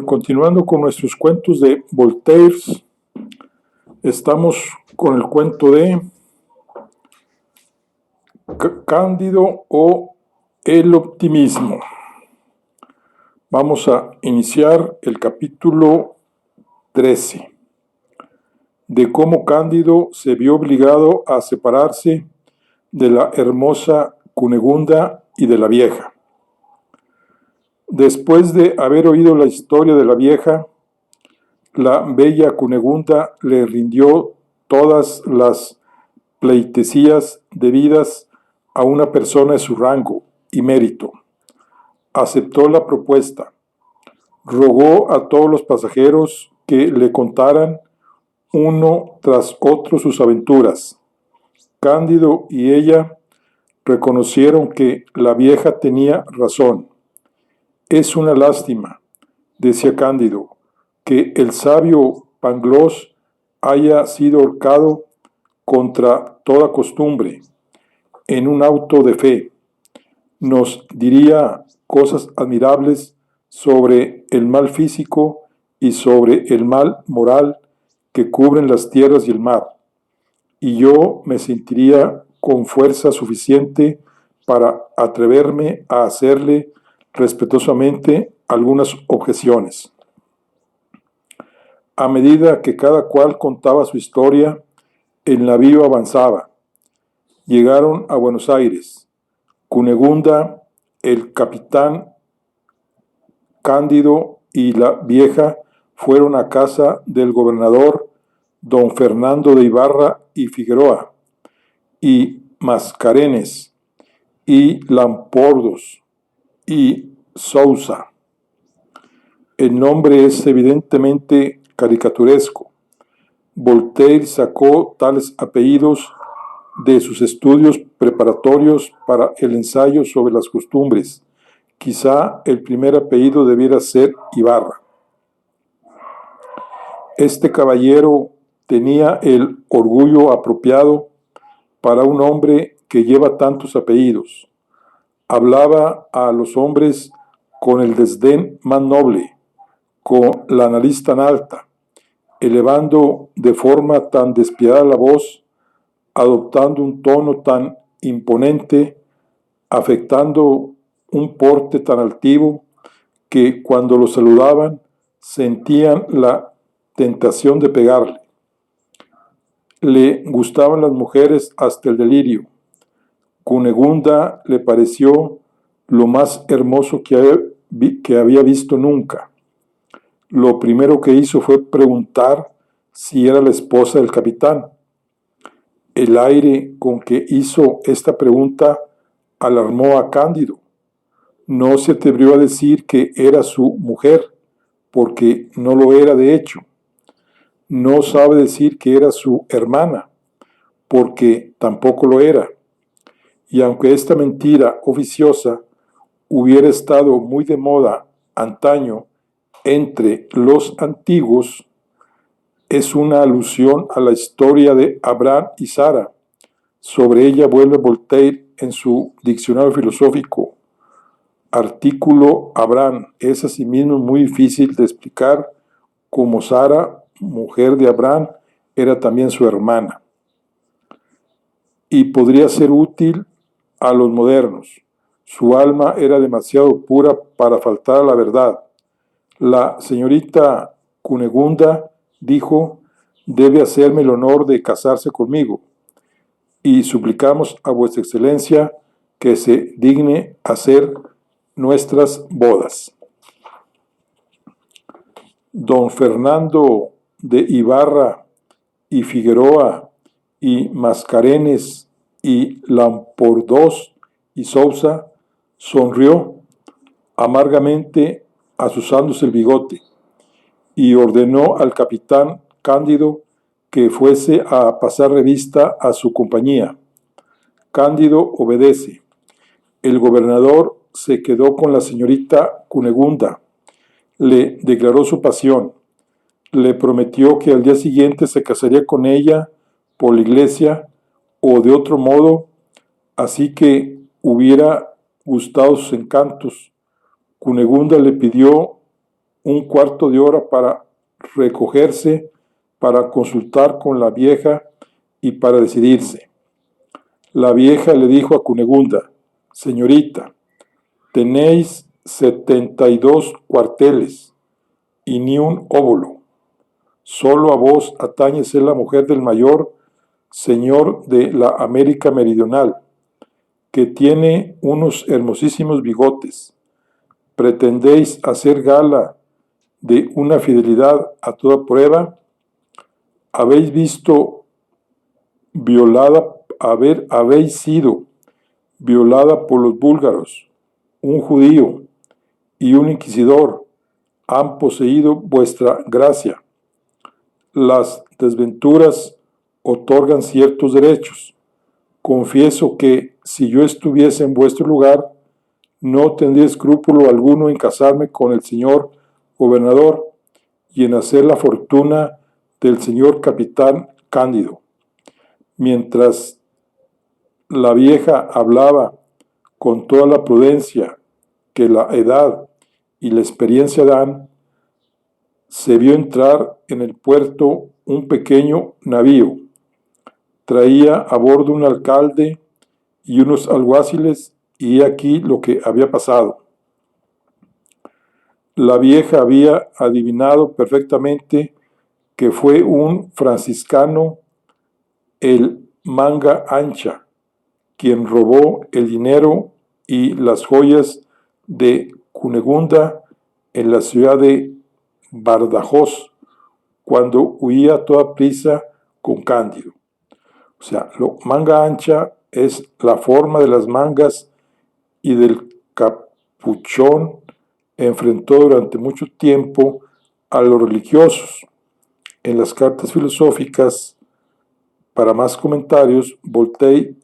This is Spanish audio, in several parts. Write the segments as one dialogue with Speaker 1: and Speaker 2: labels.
Speaker 1: Continuando con nuestros cuentos de Voltaire, estamos con el cuento de Cándido o el optimismo. Vamos a iniciar el capítulo 13, de cómo Cándido se vio obligado a separarse de la hermosa Cunegunda y de la vieja. Después de haber oído la historia de la vieja, la bella Cunegunda le rindió todas las pleitesías debidas a una persona de su rango y mérito. Aceptó la propuesta. Rogó a todos los pasajeros que le contaran uno tras otro sus aventuras. Cándido y ella reconocieron que la vieja tenía razón. Es una lástima, decía Cándido, que el sabio Pangloss haya sido ahorcado contra toda costumbre, en un auto de fe. Nos diría cosas admirables sobre el mal físico y sobre el mal moral que cubren las tierras y el mar, y yo me sentiría con fuerza suficiente para atreverme a hacerle respetuosamente algunas objeciones. A medida que cada cual contaba su historia, el navío avanzaba. Llegaron a Buenos Aires. Cunegunda, el capitán Cándido y la vieja fueron a casa del gobernador don Fernando de Ibarra y Figueroa, y Mascarenes, y Lampordos, y Sousa. El nombre es evidentemente caricaturesco. Voltaire sacó tales apellidos de sus estudios preparatorios para el ensayo sobre las costumbres. Quizá el primer apellido debiera ser Ibarra. Este caballero tenía el orgullo apropiado para un hombre que lleva tantos apellidos. Hablaba a los hombres con el desdén más noble, con la nariz tan alta, elevando de forma tan despiadada la voz, adoptando un tono tan imponente, afectando un porte tan altivo, que cuando lo saludaban sentían la tentación de pegarle. Le gustaban las mujeres hasta el delirio. Cunegunda le pareció lo más hermoso que había visto nunca. Lo primero que hizo fue preguntar si era la esposa del capitán. El aire con que hizo esta pregunta alarmó a Cándido. No se atrevió a decir que era su mujer, porque no lo era de hecho. No sabe decir que era su hermana, porque tampoco lo era. Y aunque esta mentira oficiosa hubiera estado muy de moda antaño entre los antiguos, es una alusión a la historia de Abraham y Sara. Sobre ella vuelve Voltaire en su diccionario filosófico. Artículo Abraham es asimismo muy difícil de explicar, como Sara, mujer de Abraham, era también su hermana. Y podría ser útil a los modernos. Su alma era demasiado pura para faltar a la verdad. La señorita Cunegunda dijo: debe hacerme el honor de casarse conmigo, y suplicamos a vuestra excelencia que se digne hacer nuestras bodas. Don Fernando de Ibarra y Figueroa y Mascarenes y Lampordos y Sousa sonrió amargamente, azuzándose el bigote, y ordenó al capitán Cándido que fuese a pasar revista a su compañía. Cándido obedece. El gobernador se quedó con la señorita Cunegunda, le declaró su pasión, le prometió que al día siguiente se casaría con ella por la iglesia o de otro modo, así que hubiera gustado sus encantos. Cunegunda le pidió un cuarto de hora para recogerse, para consultar con la vieja y para decidirse. La vieja le dijo a Cunegunda: señorita, tenéis 72 cuarteles y ni un óvulo. Solo a vos atañe ser la mujer del mayor señor de la América Meridional, que tiene unos hermosísimos bigotes. ¿Pretendéis hacer gala de una fidelidad a toda prueba? ¿Habéis visto violada, habéis sido violada por los búlgaros, un judío y un inquisidor han poseído vuestra gracia? Las desventuras otorgan ciertos derechos. Confieso que si yo estuviese en vuestro lugar, no tendría escrúpulo alguno en casarme con el señor gobernador y en hacer la fortuna del señor capitán Cándido. Mientras la vieja hablaba con toda la prudencia que la edad y la experiencia dan, se vio entrar en el puerto un pequeño navío. Traía a bordo un alcalde y unos alguaciles, y aquí lo que había pasado. La vieja había adivinado perfectamente que fue un franciscano, el Manga Ancha, quien robó el dinero y las joyas de Cunegunda en la ciudad de Badajoz, cuando huía a toda prisa con Cándido. O sea, lo manga ancha es la forma de las mangas y del capuchón. Enfrentó durante mucho tiempo a los religiosos. En las cartas filosóficas, para más comentarios, Voltaire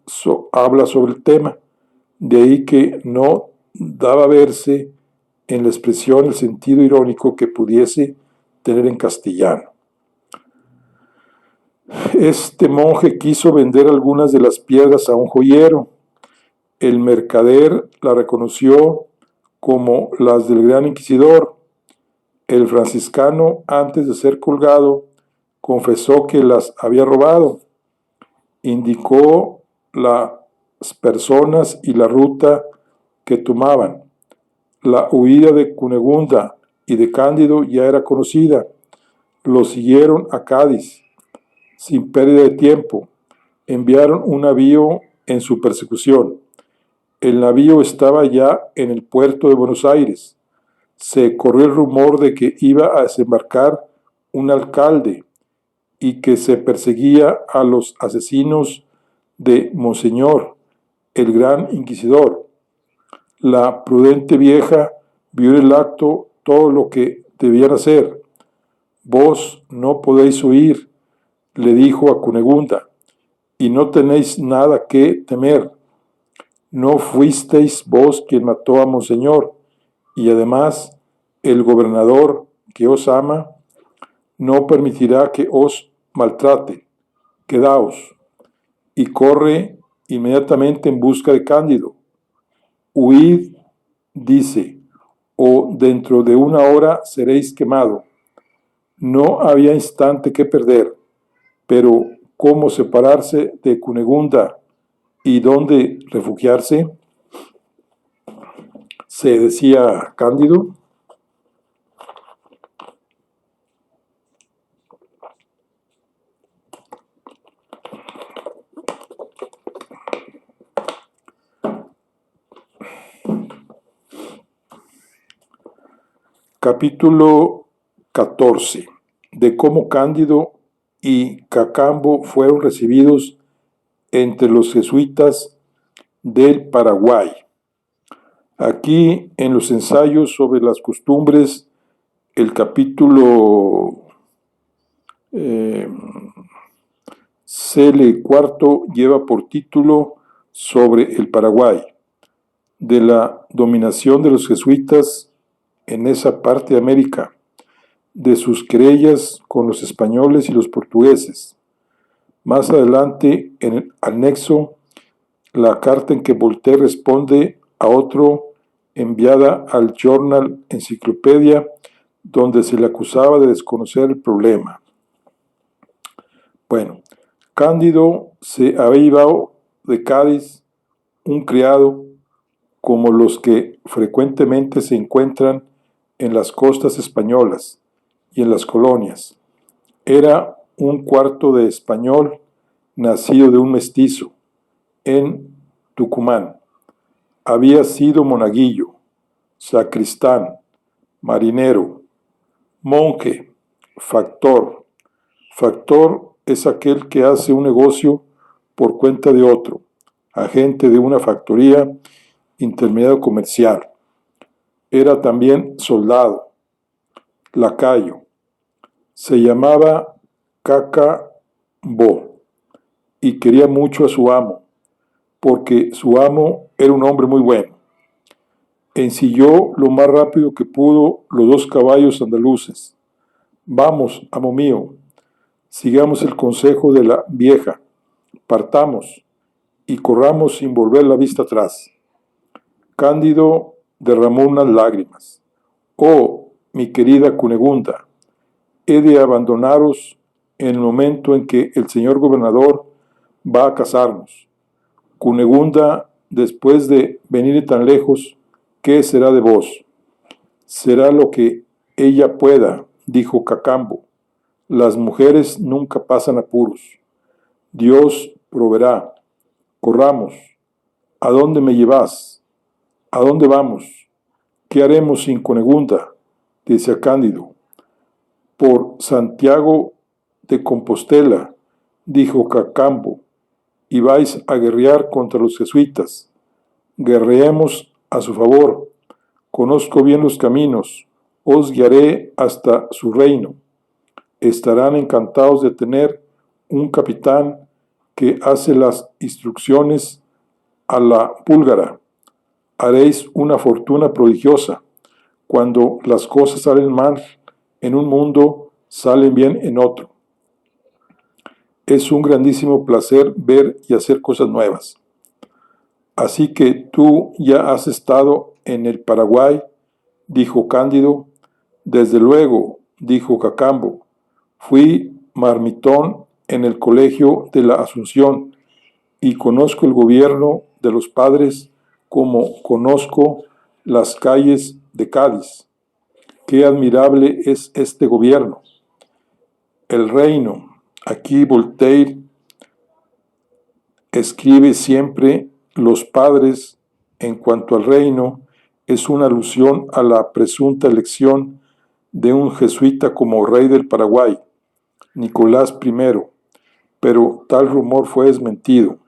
Speaker 1: habla sobre el tema, de ahí que no daba verse en la expresión el sentido irónico que pudiese tener en castellano. Este monje quiso vender algunas de las piedras a un joyero. El mercader la reconoció como las del gran inquisidor. El franciscano, antes de ser colgado, confesó que las había robado. Indicó las personas y la ruta que tomaban. La huida de Cunegunda y de Cándido ya era conocida. Lo siguieron a Cádiz. Sin pérdida de tiempo, enviaron un navío en su persecución. El navío estaba ya en el puerto de Buenos Aires. Se corrió el rumor de que iba a desembarcar un alcalde y que se perseguía a los asesinos de Monseñor, el gran inquisidor. La prudente vieja vio en el acto todo lo que debían hacer. Vos no podéis huir, le dijo a Cunegunda, y no tenéis nada que temer. No fuisteis vos quien mató a Monseñor, y además el gobernador que os ama no permitirá que os maltrate. Quedaos. Y corre inmediatamente en busca de Cándido. Huid, dice, o dentro de una hora seréis quemado. No había instante que perder, pero ¿cómo separarse de Cunegunda y dónde refugiarse? Se decía Cándido. Capítulo 14. De cómo Cándido y Cacambo fueron recibidos entre los jesuitas del Paraguay. Aquí en los ensayos sobre las costumbres, el capítulo CL cuarto lleva por título sobre el Paraguay. de la dominación de los jesuitas en esa parte de América, de sus querellas con los españoles y los portugueses. Más adelante, en el anexo, la carta en que Voltaire responde a otro enviada al Journal Enciclopedia, donde se le acusaba de desconocer el problema. Bueno, Cándido se había llevado de Cádiz un criado como los que frecuentemente se encuentran en las costas españolas y en las colonias. Era un cuarto de español nacido de un mestizo en Tucumán. Había sido monaguillo, sacristán, marinero, monje, factor. Factor es aquel que hace un negocio por cuenta de otro, agente de una factoría, intermediario comercial. Era también soldado, lacayo. Se llamaba Cacambo y quería mucho a su amo, porque su amo era un hombre muy bueno. Ensilló lo más rápido que pudo los 2 caballos andaluces. Vamos, amo mío, sigamos el consejo de la vieja, partamos y corramos sin volver la vista atrás. Cándido derramó unas lágrimas. Oh, mi querida Cunegunda, he de abandonaros en el momento en que el señor gobernador va a casarnos. Cunegunda, después de venir tan lejos, ¿qué será de vos? Será lo que ella pueda, dijo Cacambo. Las mujeres nunca pasan apuros. Dios proveerá. Corramos. ¿A dónde me llevas? ¿A dónde vamos? ¿Qué haremos sin Cunegunda? Decía Cándido. Por Santiago de Compostela, dijo Cacambo, y vais a guerrear contra los jesuitas. Guerreemos a su favor. Conozco bien los caminos. Os guiaré hasta su reino. Estarán encantados de tener un capitán que hace las instrucciones a la búlgara. Haréis una fortuna prodigiosa. Cuando las cosas salen mal en un mundo, salen bien en otro. Es un grandísimo placer ver y hacer cosas nuevas. Así que tú ya has estado en el Paraguay, dijo Cándido. Desde luego, dijo Cacambo. Fui marmitón en el colegio de la Asunción y conozco el gobierno de los padres como conozco las calles de Cádiz. Qué admirable es este gobierno. El reino. Aquí Voltaire escribe siempre los padres en cuanto al reino, es una alusión a la presunta elección de un jesuita como rey del Paraguay, Nicolás I, pero tal rumor fue desmentido.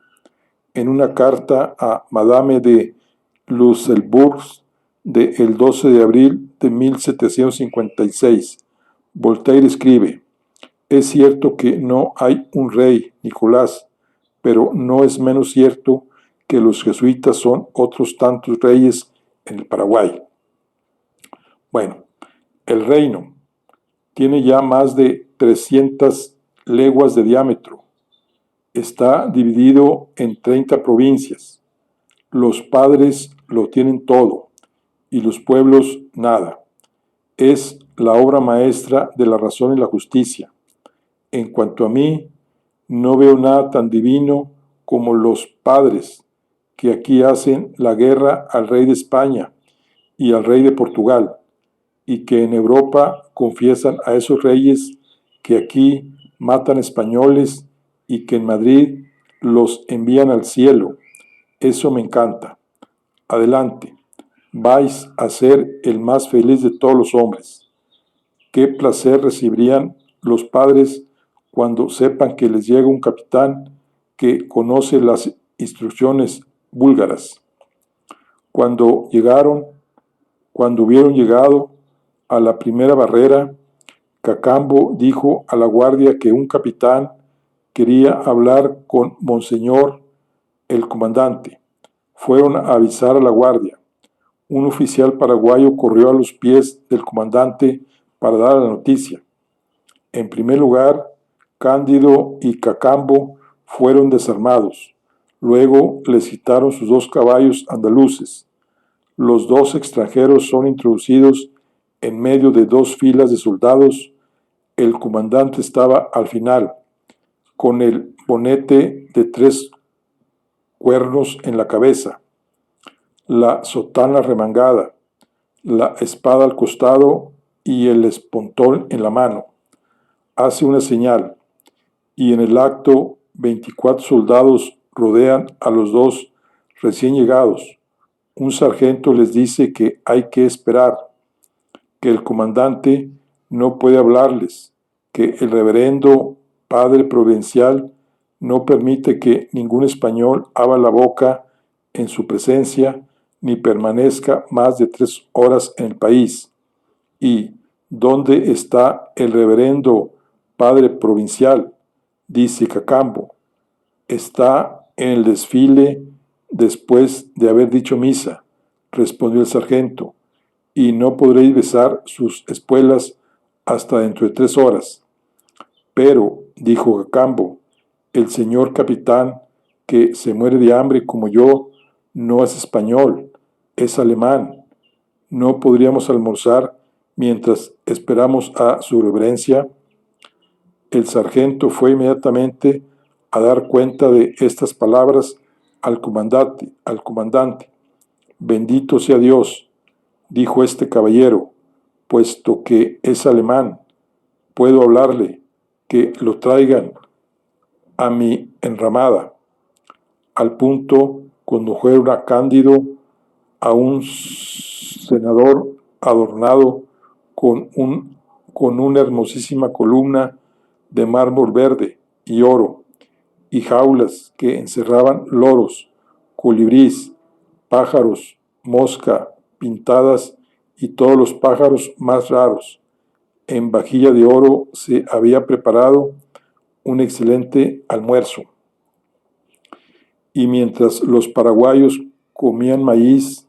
Speaker 1: En una carta a Madame de Luxembourg del 12 de abril de 1756, Voltaire escribe: es cierto que no hay un rey, Nicolás, pero no es menos cierto que los jesuitas son otros tantos reyes en el Paraguay. Bueno, el reino tiene ya más de 300 leguas de diámetro. Está dividido en 30 provincias. Los padres lo tienen todo y los pueblos nada. Es la obra maestra de la razón y la justicia. En cuanto a mí, no veo nada tan divino como los padres que aquí hacen la guerra al rey de España y al rey de Portugal, y que en Europa confiesan a esos reyes que aquí matan españoles y que en Madrid los envían al cielo. Eso me encanta. Adelante, vais a ser el más feliz de todos los hombres. Qué placer recibirían los padres cuando sepan que les llega un capitán que conoce las instrucciones búlgaras. Cuando hubieron llegado a la primera barrera, Cacambo dijo a la guardia que un capitán quería hablar con Monseñor el comandante. Fueron a avisar a la guardia. Un oficial paraguayo corrió a los pies del comandante para dar la noticia. En primer lugar, Cándido y Cacambo fueron desarmados. Luego les quitaron sus 2 caballos andaluces. Los 2 extranjeros son introducidos en medio de 2 filas de soldados. El comandante estaba al final, con el bonete de 3 cuernos en la cabeza, la sotana remangada, la espada al costado y el espontón en la mano. Hace una señal, y en el acto 24 soldados rodean a los 2 recién llegados. Un sargento les dice que hay que esperar, que el comandante no puede hablarles, que el reverendo padre provincial no permite que ningún español abra la boca en su presencia ni permanezca más de 3 horas en el país. ¿Y dónde está el reverendo padre provincial?, dice Cacambo. Está en el desfile después de haber dicho misa, respondió el sargento, y no podréis besar sus espuelas hasta dentro de 3 horas. Pero, dijo Cacambo, el señor capitán, que se muere de hambre como yo, no es español, es alemán. ¿No podríamos almorzar mientras esperamos a su reverencia? El sargento fue inmediatamente a dar cuenta de estas palabras al comandante. Bendito sea Dios, dijo este caballero, puesto que es alemán, puedo hablarle, que lo traigan a mi enramada. Al punto condujeron a Cándido a un senador adornado con una hermosísima columna de mármol verde y oro, y jaulas que encerraban loros, colibríes, pájaros, mosca, pintadas y todos los pájaros más raros. En vajilla de oro se había preparado un excelente almuerzo. Y mientras los paraguayos comían maíz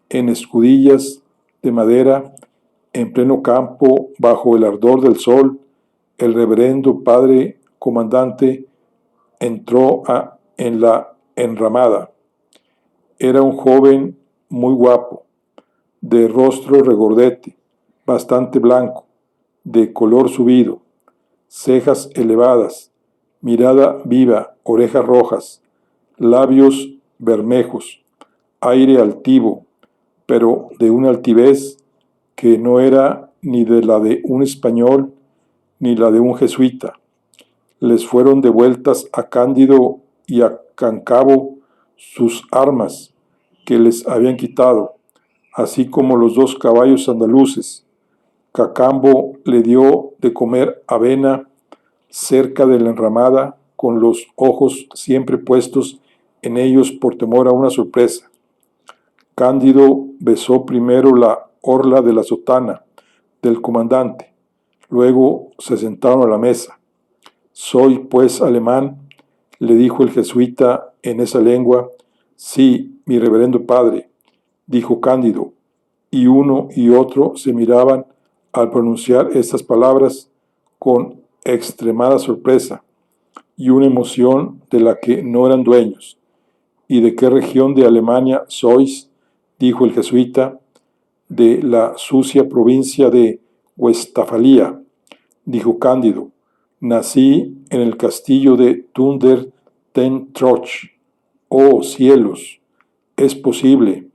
Speaker 1: en escudillas de madera, en pleno campo, bajo el ardor del sol, el reverendo padre comandante entró en la enramada. Era un joven muy guapo, de rostro regordete, bastante blanco, de color subido, cejas elevadas, mirada viva, orejas rojas, labios bermejos, aire altivo, pero de una altivez que no era ni de la de un español ni la de un jesuita. Les fueron devueltas a Cándido y a Cacambo sus armas que les habían quitado, así como los 2 caballos andaluces. Cacambo le dio de comer avena cerca de la enramada, con los ojos siempre puestos en ellos por temor a una sorpresa. Cándido besó primero la orla de la sotana del comandante, luego se sentaron a la mesa. Soy, pues, alemán, le dijo el jesuita en esa lengua. Sí, mi reverendo padre, dijo Cándido, y uno y otro se miraban al pronunciar estas palabras con extremada sorpresa y una emoción de la que no eran dueños. ¿Y de qué región de Alemania sois?, dijo el jesuita. De la sucia provincia de Westfalia, dijo Cándido. Nací en el castillo de Thunder ten Tronckh. ¡Oh, cielos! Es posible,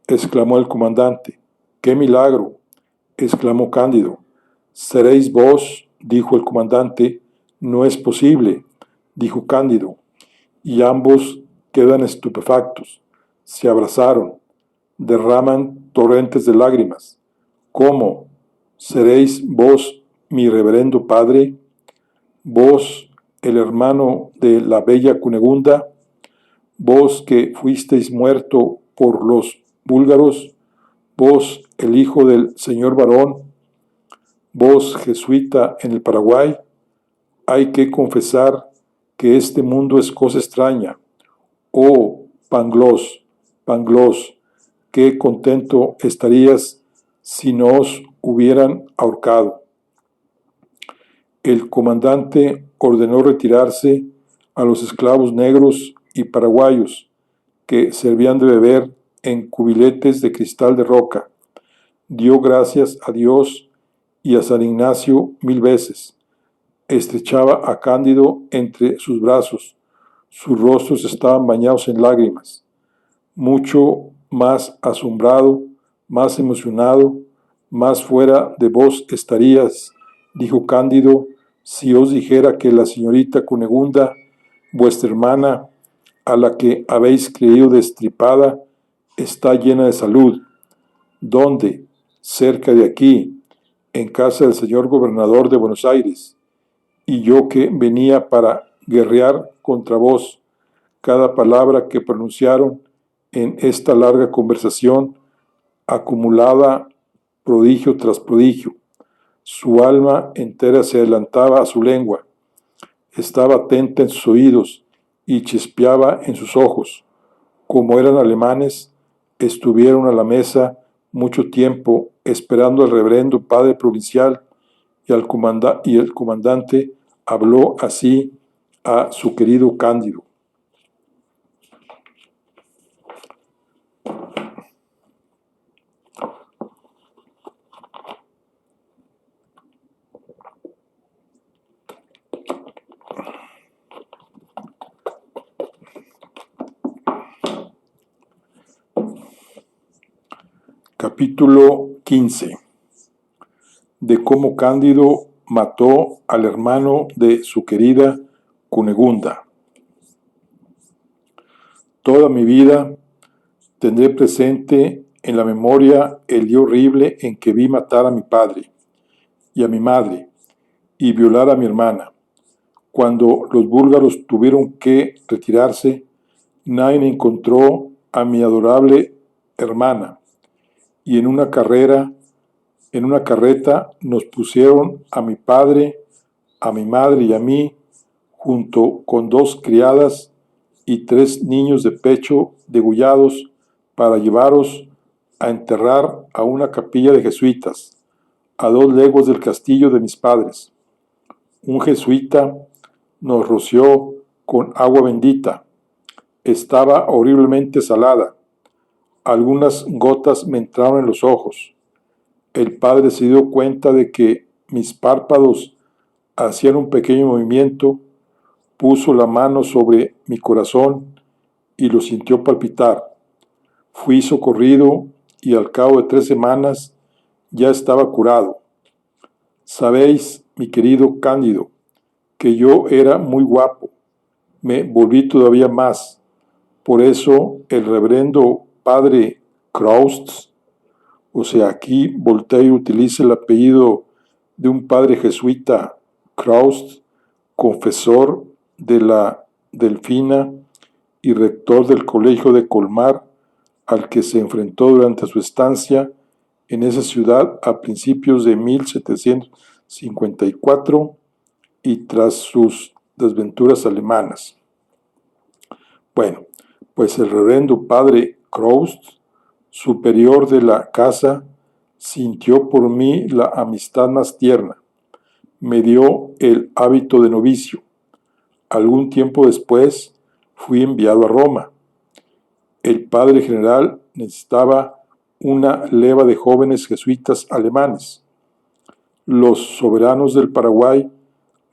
Speaker 1: exclamó el comandante. ¡Qué milagro!, exclamó Cándido. Seréis vos, dijo el comandante. No es posible, dijo Cándido. Y ambos quedan estupefactos. Se abrazaron, derraman torrentes de lágrimas. ¿Cómo? ¿Seréis vos mi reverendo padre? ¿Vos, el hermano de la bella Cunegunda? ¿Vos que fuisteis muerto por los búlgaros? ¿Vos, el hijo del señor barón? ¿Vos, jesuita en el Paraguay? Hay que confesar que este mundo es cosa extraña. Oh, Pangloss, Pangloss, qué contento estarías si no os hubieran ahorcado. El comandante ordenó retirarse a los esclavos negros y paraguayos que servían de beber en cubiletes de cristal de roca. Dio gracias a Dios y a San Ignacio 1000 veces. Estrechaba a Cándido entre sus brazos. Sus rostros estaban bañados en lágrimas. Mucho más asombrado, más emocionado, más fuera de vos estarías, dijo Cándido, si os dijera que la señorita Cunegunda, vuestra hermana, a la que habéis creído destripada, está llena de salud. ¿Dónde? Cerca de aquí, en casa del señor gobernador de Buenos Aires. Y yo que venía para guerrear contra vos. Cada palabra que pronunciaron en esta larga conversación, acumulada prodigio tras prodigio. Su alma entera se adelantaba a su lengua, estaba atenta en sus oídos y chispeaba en sus ojos. Como eran alemanes, estuvieron a la mesa mucho tiempo esperando al reverendo padre provincial y el comandante habló así a su querido Cándido. Capítulo 15. De cómo Cándido mató al hermano de su querida Cunegunda. Toda mi vida tendré presente en la memoria el día horrible en que vi matar a mi padre y a mi madre y violar a mi hermana. Cuando los búlgaros tuvieron que retirarse, nadie encontró a mi adorable hermana y en una carreta nos pusieron a mi padre, a mi madre y a mí, junto con 2 criadas y 3 niños de pecho degollados para llevaros a enterrar a una capilla de jesuitas, a 2 leguas del castillo de mis padres. Un jesuita nos roció con agua bendita. Estaba horriblemente salada. Algunas gotas me entraron en los ojos. El padre se dio cuenta de que mis párpados hacían un pequeño movimiento, puso la mano sobre mi corazón y lo sintió palpitar. Fui socorrido y al cabo de 3 semanas ya estaba curado. Sabéis, mi querido Cándido, que yo era muy guapo. Me volví todavía más. Por eso el reverendo padre Kraust, o sea, aquí Voltaire utiliza el apellido de un padre jesuita, Kraust, confesor de la Delfina y rector del colegio de Colmar, al que se enfrentó durante su estancia en esa ciudad a principios de 1754 y tras sus desventuras alemanas. Bueno, pues el reverendo padre Kraust, superior de la casa, sintió por mí la amistad más tierna. Me dio el hábito de novicio. Algún tiempo después fui enviado a Roma. El padre general necesitaba una leva de jóvenes jesuitas alemanes. Los soberanos del Paraguay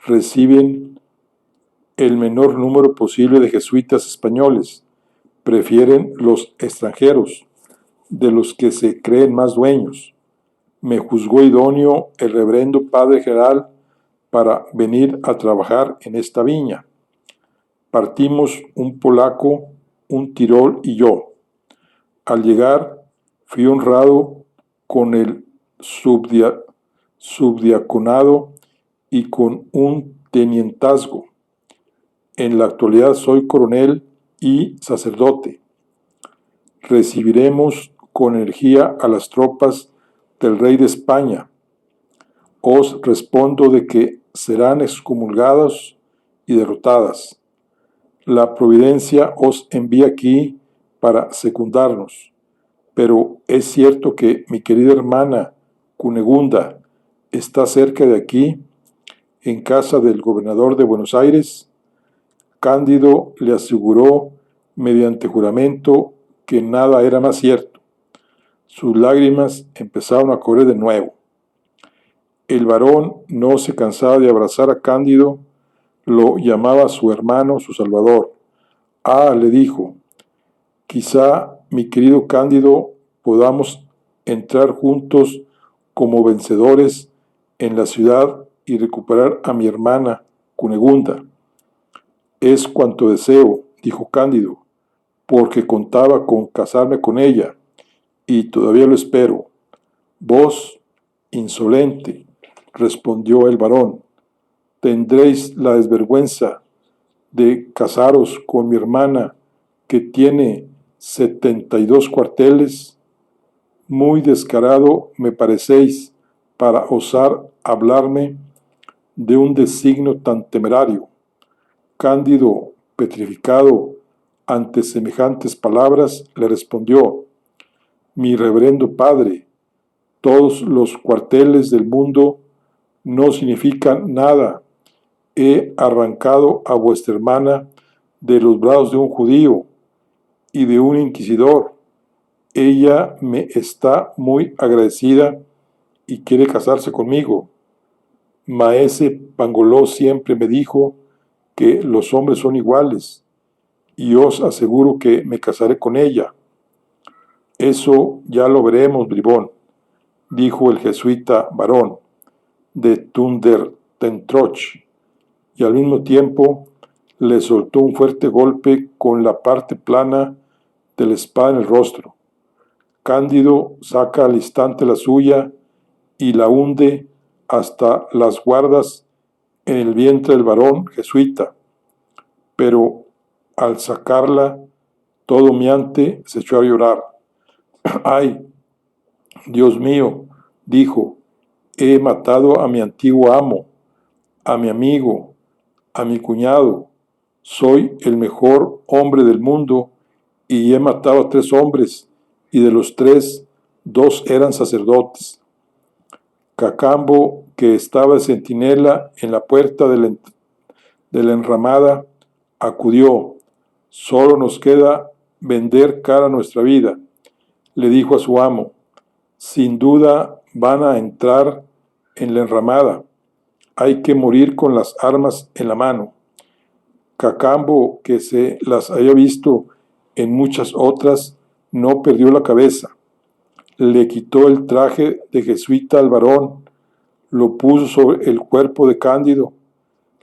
Speaker 1: reciben el menor número posible de jesuitas españoles. Prefieren los extranjeros, de los que se creen más dueños. Me juzgó idóneo el reverendo padre general para venir a trabajar en esta viña. Partimos un polaco, un tirol y yo. Al llegar, fui honrado con el subdiaconado y con un tenientazgo. En la actualidad soy coronel y sacerdote. Recibiremos con energía a las tropas del rey de España. Os respondo de que serán excomulgadas y derrotadas. La providencia os envía aquí para secundarnos. Pero es cierto que mi querida hermana Cunegunda está cerca de aquí, en casa del gobernador de Buenos Aires. Cándido le aseguró mediante juramento que nada era más cierto. Sus lágrimas empezaron a correr de nuevo. El varón no se cansaba de abrazar a Cándido, lo llamaba su hermano, su salvador. Ah, le dijo, quizá, mi querido Cándido, podamos entrar juntos como vencedores en la ciudad y recuperar a mi hermana Cunegunda. Es cuanto deseo, dijo Cándido, porque contaba con casarme con ella, y todavía lo espero. Vos, insolente, respondió el varón, tendréis la desvergüenza de casaros con mi hermana que tiene 72 cuarteles. Muy descarado me parecéis para osar hablarme de un designio tan temerario. Cándido, petrificado ante semejantes palabras, le respondió, mi reverendo padre, todos los cuarteles del mundo no significan nada. He arrancado a vuestra hermana de los brazos de un judío y de un inquisidor. Ella me está muy agradecida y quiere casarse conmigo. Maese Pangoló siempre me dijo que los hombres son iguales, y os aseguro que me casaré con ella. Eso ya lo veremos, bribón, dijo el jesuita varón de Tundertentroch, y al mismo tiempo le soltó un fuerte golpe con la parte plana de la espada en el rostro. Cándido saca al instante la suya y la hunde hasta las guardas en el vientre del varón jesuita, pero al sacarla, todo humeante, se echó a llorar. ¡Ay, Dios mío!, dijo, he matado a mi antiguo amo, a mi amigo, a mi cuñado. Soy el mejor hombre del mundo y he matado a 3 hombres, y de los 3, 2 eran sacerdotes. Cacambo, que estaba de centinela en la puerta de la enramada, acudió. Solo nos queda vender cara nuestra vida, le dijo a su amo. Sin duda van a entrar en la enramada. Hay que morir con las armas en la mano. Cacambo, que se las había visto en muchas otras, no perdió la cabeza. Le quitó el traje de jesuita al varón, lo puso sobre el cuerpo de Cándido,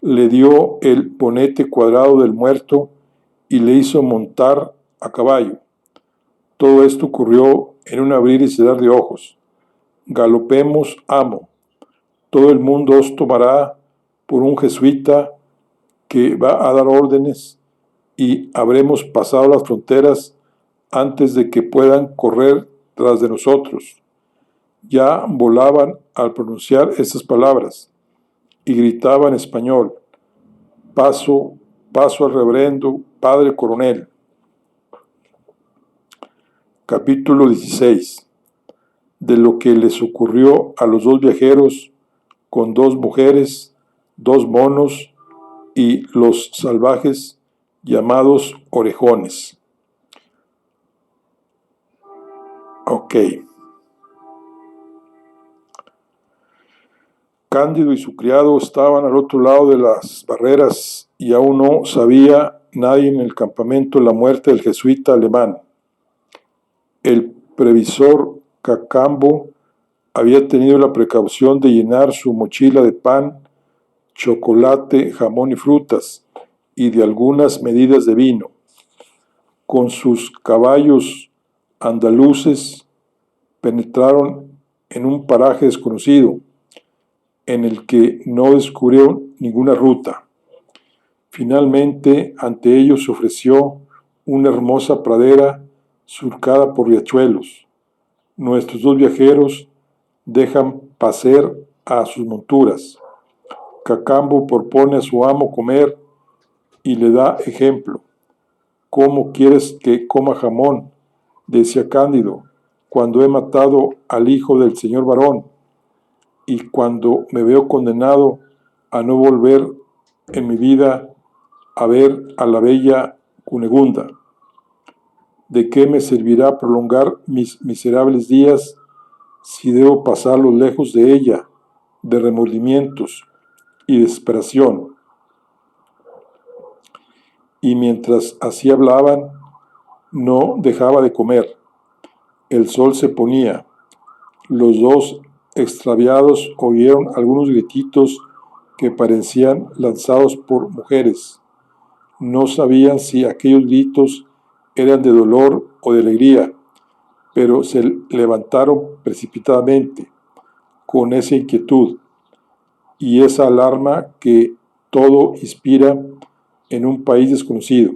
Speaker 1: le dio el bonete cuadrado del muerto y le hizo montar a caballo. Todo esto ocurrió en un abrir y cerrar de ojos. Galopemos, amo. Todo el mundo os tomará por un jesuita que va a dar órdenes y habremos pasado las fronteras antes de que puedan correr tras de nosotros. Ya volaban al pronunciar estas palabras y gritaba en español, paso, paso al reverendo padre coronel. Capítulo 16. De lo que les ocurrió a los 2 viajeros con 2 mujeres, 2 monos y los salvajes llamados orejones. Ok. Cándido y su criado estaban al otro lado de las barreras y aún no sabía nadie en el campamento la muerte del jesuita alemán. El previsor Cacambo había tenido la precaución de llenar su mochila de pan, chocolate, jamón y frutas, y de algunas medidas de vino. Con sus caballos andaluces penetraron en un paraje desconocido, en el que no descubrieron ninguna ruta. Finalmente, ante ellos se ofreció una hermosa pradera surcada por riachuelos. Nuestros 2 viajeros dejan pacer a sus monturas. Cacambo propone a su amo comer y le da ejemplo. ¿Cómo quieres que coma jamón?, decía Cándido, cuando he matado al hijo del señor barón, y cuando me veo condenado a no volver en mi vida a ver a la bella Cunegunda. ¿De qué me servirá prolongar mis miserables días si debo pasarlos lejos de ella, de remordimientos y desesperación? Y mientras así hablaban, no dejaba de comer. El sol se ponía. Los dos extraviados oyeron algunos grititos que parecían lanzados por mujeres. No sabían si aquellos gritos eran de dolor o de alegría, pero se levantaron precipitadamente, con esa inquietud y esa alarma que todo inspira en un país desconocido.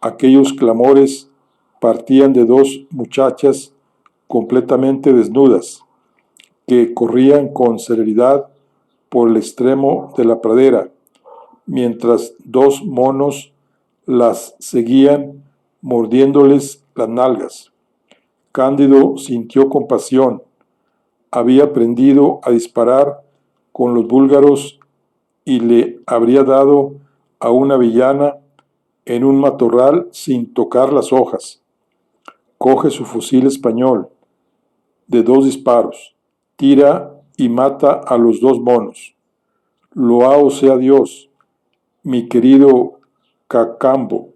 Speaker 1: Aquellos clamores partían de dos muchachas completamente desnudas, que corrían con celeridad por el extremo de la pradera, mientras dos monos las seguían mordiéndoles las nalgas. Cándido sintió compasión. Había aprendido a disparar con los búlgaros y le habría dado a una villana en un matorral sin tocar las hojas. Coge su fusil español de 2 disparos, tira y mata a los 2 monos. Loado sea Dios, mi querido Cacambo,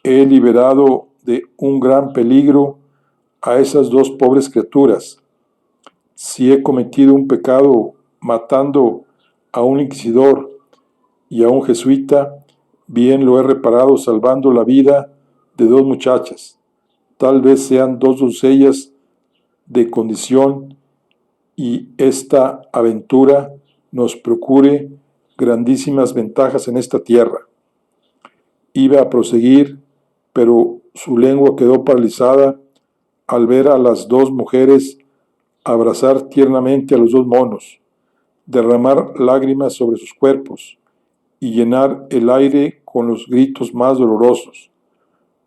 Speaker 1: he liberado de un gran peligro a esas 2 pobres criaturas. Si he cometido un pecado matando a un inquisidor y a un jesuita, bien lo he reparado salvando la vida de 2 muchachas. Tal vez sean 2 doncellas de condición y esta aventura nos procure grandísimas ventajas en esta tierra. Iba a proseguir, pero su lengua quedó paralizada al ver a las 2 mujeres abrazar tiernamente a los 2 monos, derramar lágrimas sobre sus cuerpos y llenar el aire con los gritos más dolorosos.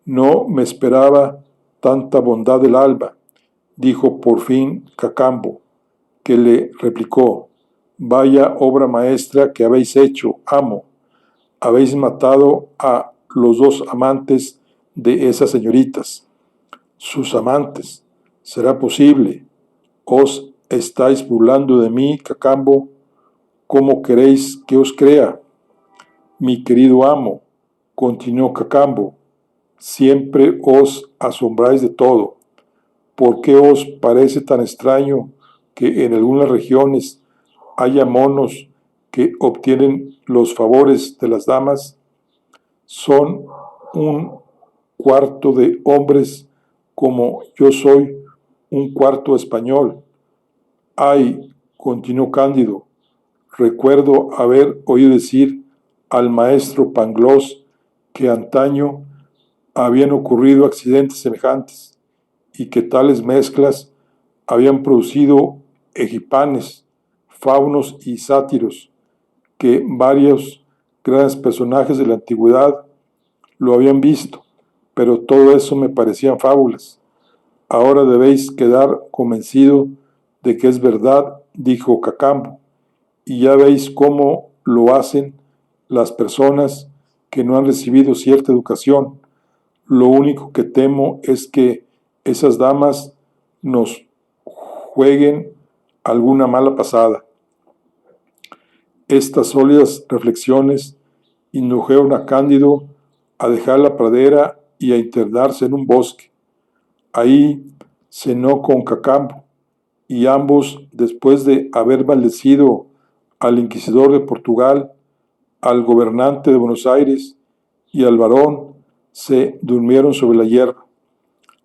Speaker 1: No me esperaba tanta bondad del alba, dijo por fin Cacambo, que le replicó: vaya obra maestra que habéis hecho, amo. Habéis matado a los 2 amantes de esas señoritas. Sus amantes, ¿será posible? ¿Os estáis burlando de mí, Cacambo? ¿Cómo queréis que os crea? Mi querido amo, continuó Cacambo, siempre os asombráis de todo. ¿Por qué os parece tan extraño que en algunas regiones haya monos que obtienen los favores de las damas? Son un cuarto de hombres como yo soy un cuarto español. Ay, continuó Cándido, recuerdo haber oído decir al maestro Pangloss que antaño habían ocurrido accidentes semejantes y que tales mezclas habían producido egipanes, faunos y sátiros, que varios grandes personajes de la antigüedad lo habían visto, pero todo eso me parecían fábulas. Ahora debéis quedar convencido de que es verdad, dijo Cacambo, y ya veis cómo lo hacen las personas que no han recibido cierta educación. Lo único que temo es que esas damas nos jueguen alguna mala pasada. Estas sólidas reflexiones indujeron a Cándido a dejar la pradera y a internarse en un bosque. Ahí cenó con Cacambo, y ambos, después de haber maldecido al inquisidor de Portugal, al gobernante de Buenos Aires y al barón, se durmieron sobre la hierba.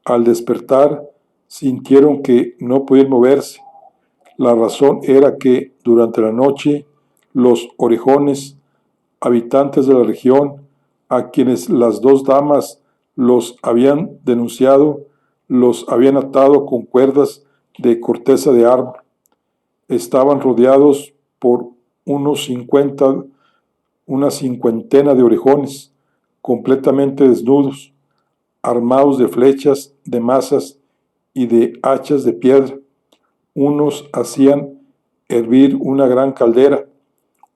Speaker 1: Al despertar, sintieron que no podían moverse. La razón era que durante la noche los orejones, habitantes de la región, a quienes las 2 damas los habían denunciado, los habían atado con cuerdas de corteza de árbol. Estaban rodeados por una cincuentena de orejones, completamente desnudos, armados de flechas, de mazas y de hachas de piedra. Unos hacían hervir una gran caldera,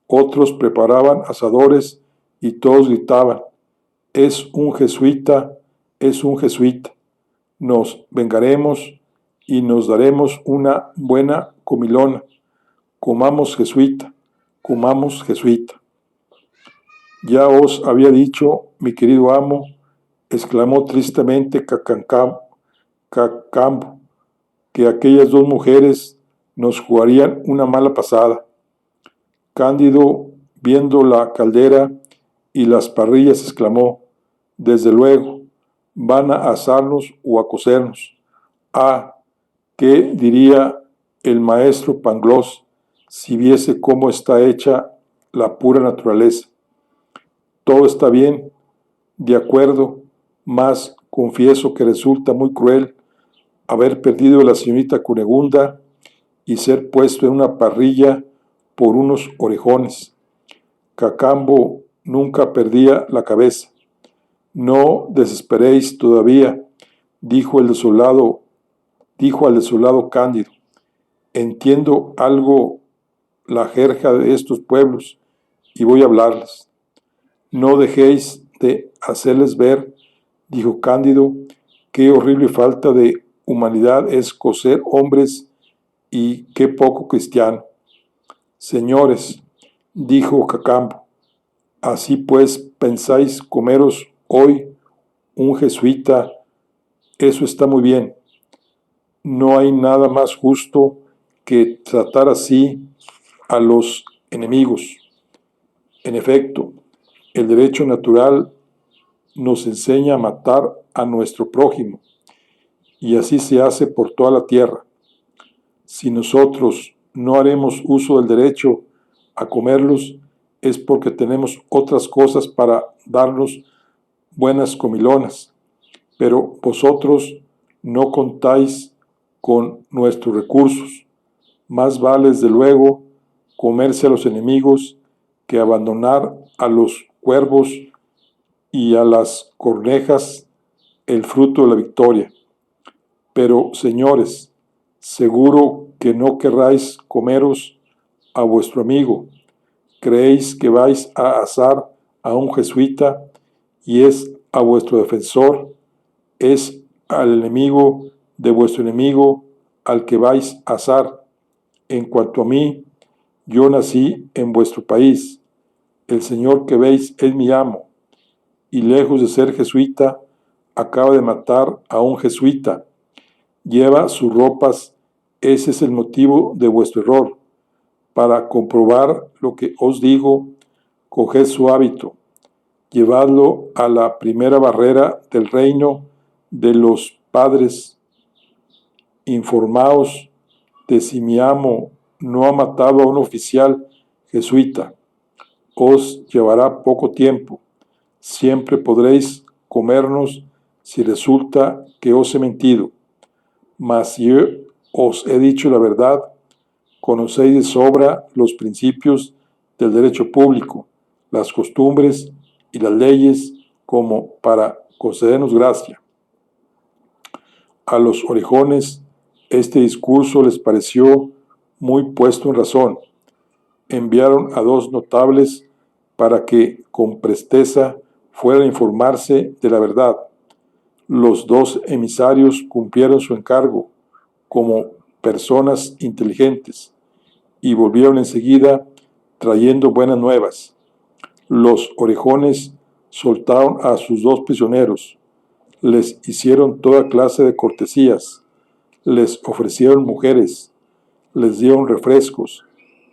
Speaker 1: otros preparaban asadores y todos gritaban: es un jesuita, es un jesuita. Nos vengaremos y nos daremos una buena comilona. Comamos jesuita, comamos jesuita. Ya os había dicho, mi querido amo, exclamó tristemente Cacambo, que aquellas dos mujeres nos jugarían una mala pasada. Cándido, viendo la caldera y las parrillas, exclamó: desde luego, van a asarnos o a cocernos. Ah, ¿qué diría el maestro Pangloss si viese cómo está hecha la pura naturaleza? Todo está bien, de acuerdo, mas confieso que resulta muy cruel haber perdido a la señorita Cunegunda y ser puesto en una parrilla por unos orejones. Cacambo nunca perdía la cabeza. No desesperéis todavía, dijo al desolado Cándido. Entiendo algo la jerga de estos pueblos y voy a hablarles. No dejéis de hacerles ver, dijo Cándido, qué horrible falta de humanidad es coser hombres y qué poco cristiano. Señores, dijo Cacambo, así pues pensáis comeros hoy un jesuita, eso está muy bien. No hay nada más justo que tratar así a los enemigos. En efecto, el derecho natural nos enseña a matar a nuestro prójimo, y así se hace por toda la tierra. Si nosotros no haremos uso del derecho a comerlos, es porque tenemos otras cosas para darnos buenas comilonas, pero vosotros no contáis con nuestros recursos. Más vale, desde luego, comerse a los enemigos que abandonar a los cuervos y a las cornejas el fruto de la victoria. Pero, señores, seguro que no querráis comeros a vuestro amigo. Creéis que vais a asar a un jesuita y es a vuestro defensor, es al enemigo de vuestro enemigo al que vais a asar. En cuanto a mí, yo nací en vuestro país. El señor que veis es mi amo, y lejos de ser jesuita, acaba de matar a un jesuita. Lleva sus ropas, ese es el motivo de vuestro error. Para comprobar lo que os digo, coged su hábito, llevadlo a la primera barrera del reino de los padres, informaos de si mi amo no ha matado a un oficial jesuita. Os llevará poco tiempo, siempre podréis comernos si resulta que os he mentido. Mas si yo os he dicho la verdad, conocéis de sobra los principios del derecho público, las costumbres y las leyes como para concedernos gracia. A los orejones este discurso les pareció muy puesto en razón. Enviaron a dos notables para que con presteza fueran a informarse de la verdad. Los dos emisarios cumplieron su encargo como personas inteligentes y volvieron enseguida trayendo buenas nuevas. Los orejones soltaron a sus dos prisioneros, les hicieron toda clase de cortesías, les ofrecieron mujeres, les dieron refrescos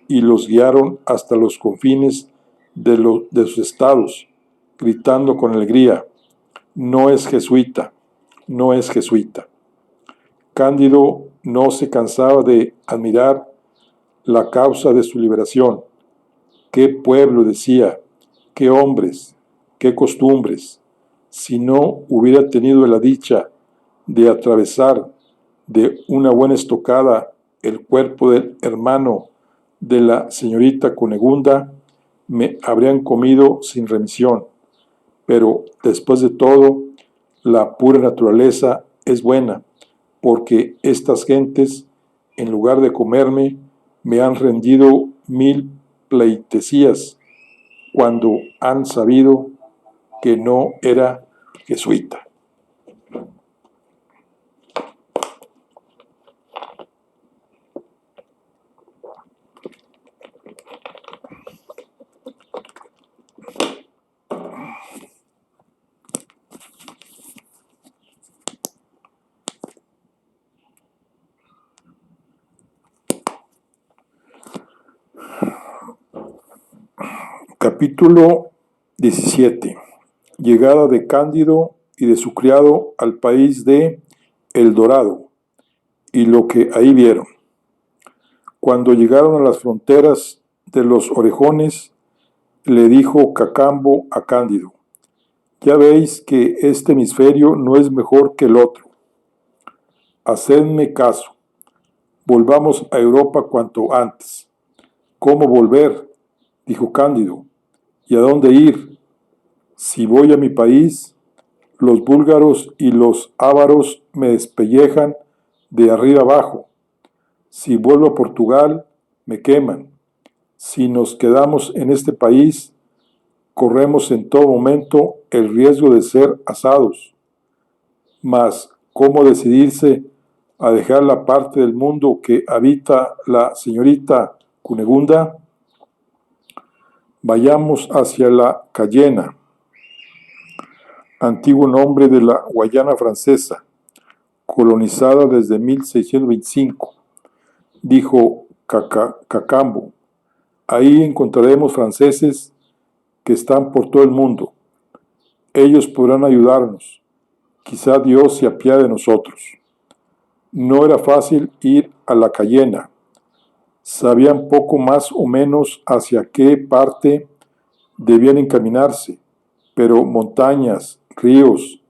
Speaker 1: y los guiaron hasta los confines de sus estados, gritando con alegría: no es jesuita, no es jesuita. Cándido no se cansaba de admirar la causa de su liberación. Qué pueblo, decía, qué hombres, qué costumbres. Si no hubiera tenido la dicha de atravesar de una buena estocada el cuerpo del hermano de la señorita Cunegunda, me habrían comido sin remisión. Pero después de todo, la pura naturaleza es buena, porque estas gentes, en lugar de comerme, me han rendido 1000 pleitesías cuando han sabido que no era jesuita. Capítulo 17. Llegada de Cándido y de su criado al país de El Dorado, y lo que ahí vieron. Cuando llegaron a las fronteras de los Orejones, le dijo Cacambo a Cándido: ya veis que este hemisferio no es mejor que el otro. Hacedme caso, volvamos a Europa cuanto antes. ¿Cómo volver?, dijo Cándido. ¿Y a dónde ir? Si voy a mi país, los búlgaros y los ávaros me despellejan de arriba abajo. Si vuelvo a Portugal, me queman. Si nos quedamos en este país, corremos en todo momento el riesgo de ser asados. Mas, ¿cómo decidirse a dejar la parte del mundo que habita la señorita Cunegunda? Vayamos hacia la Cayena, antiguo nombre de la Guayana francesa, colonizada desde 1625, dijo Cacambo. Ahí encontraremos franceses que están por todo el mundo. Ellos podrán ayudarnos. Quizá Dios se apiade de nosotros. No era fácil ir a la Cayena. Sabían poco más o menos hacia qué parte debían encaminarse, pero montañas, ríos,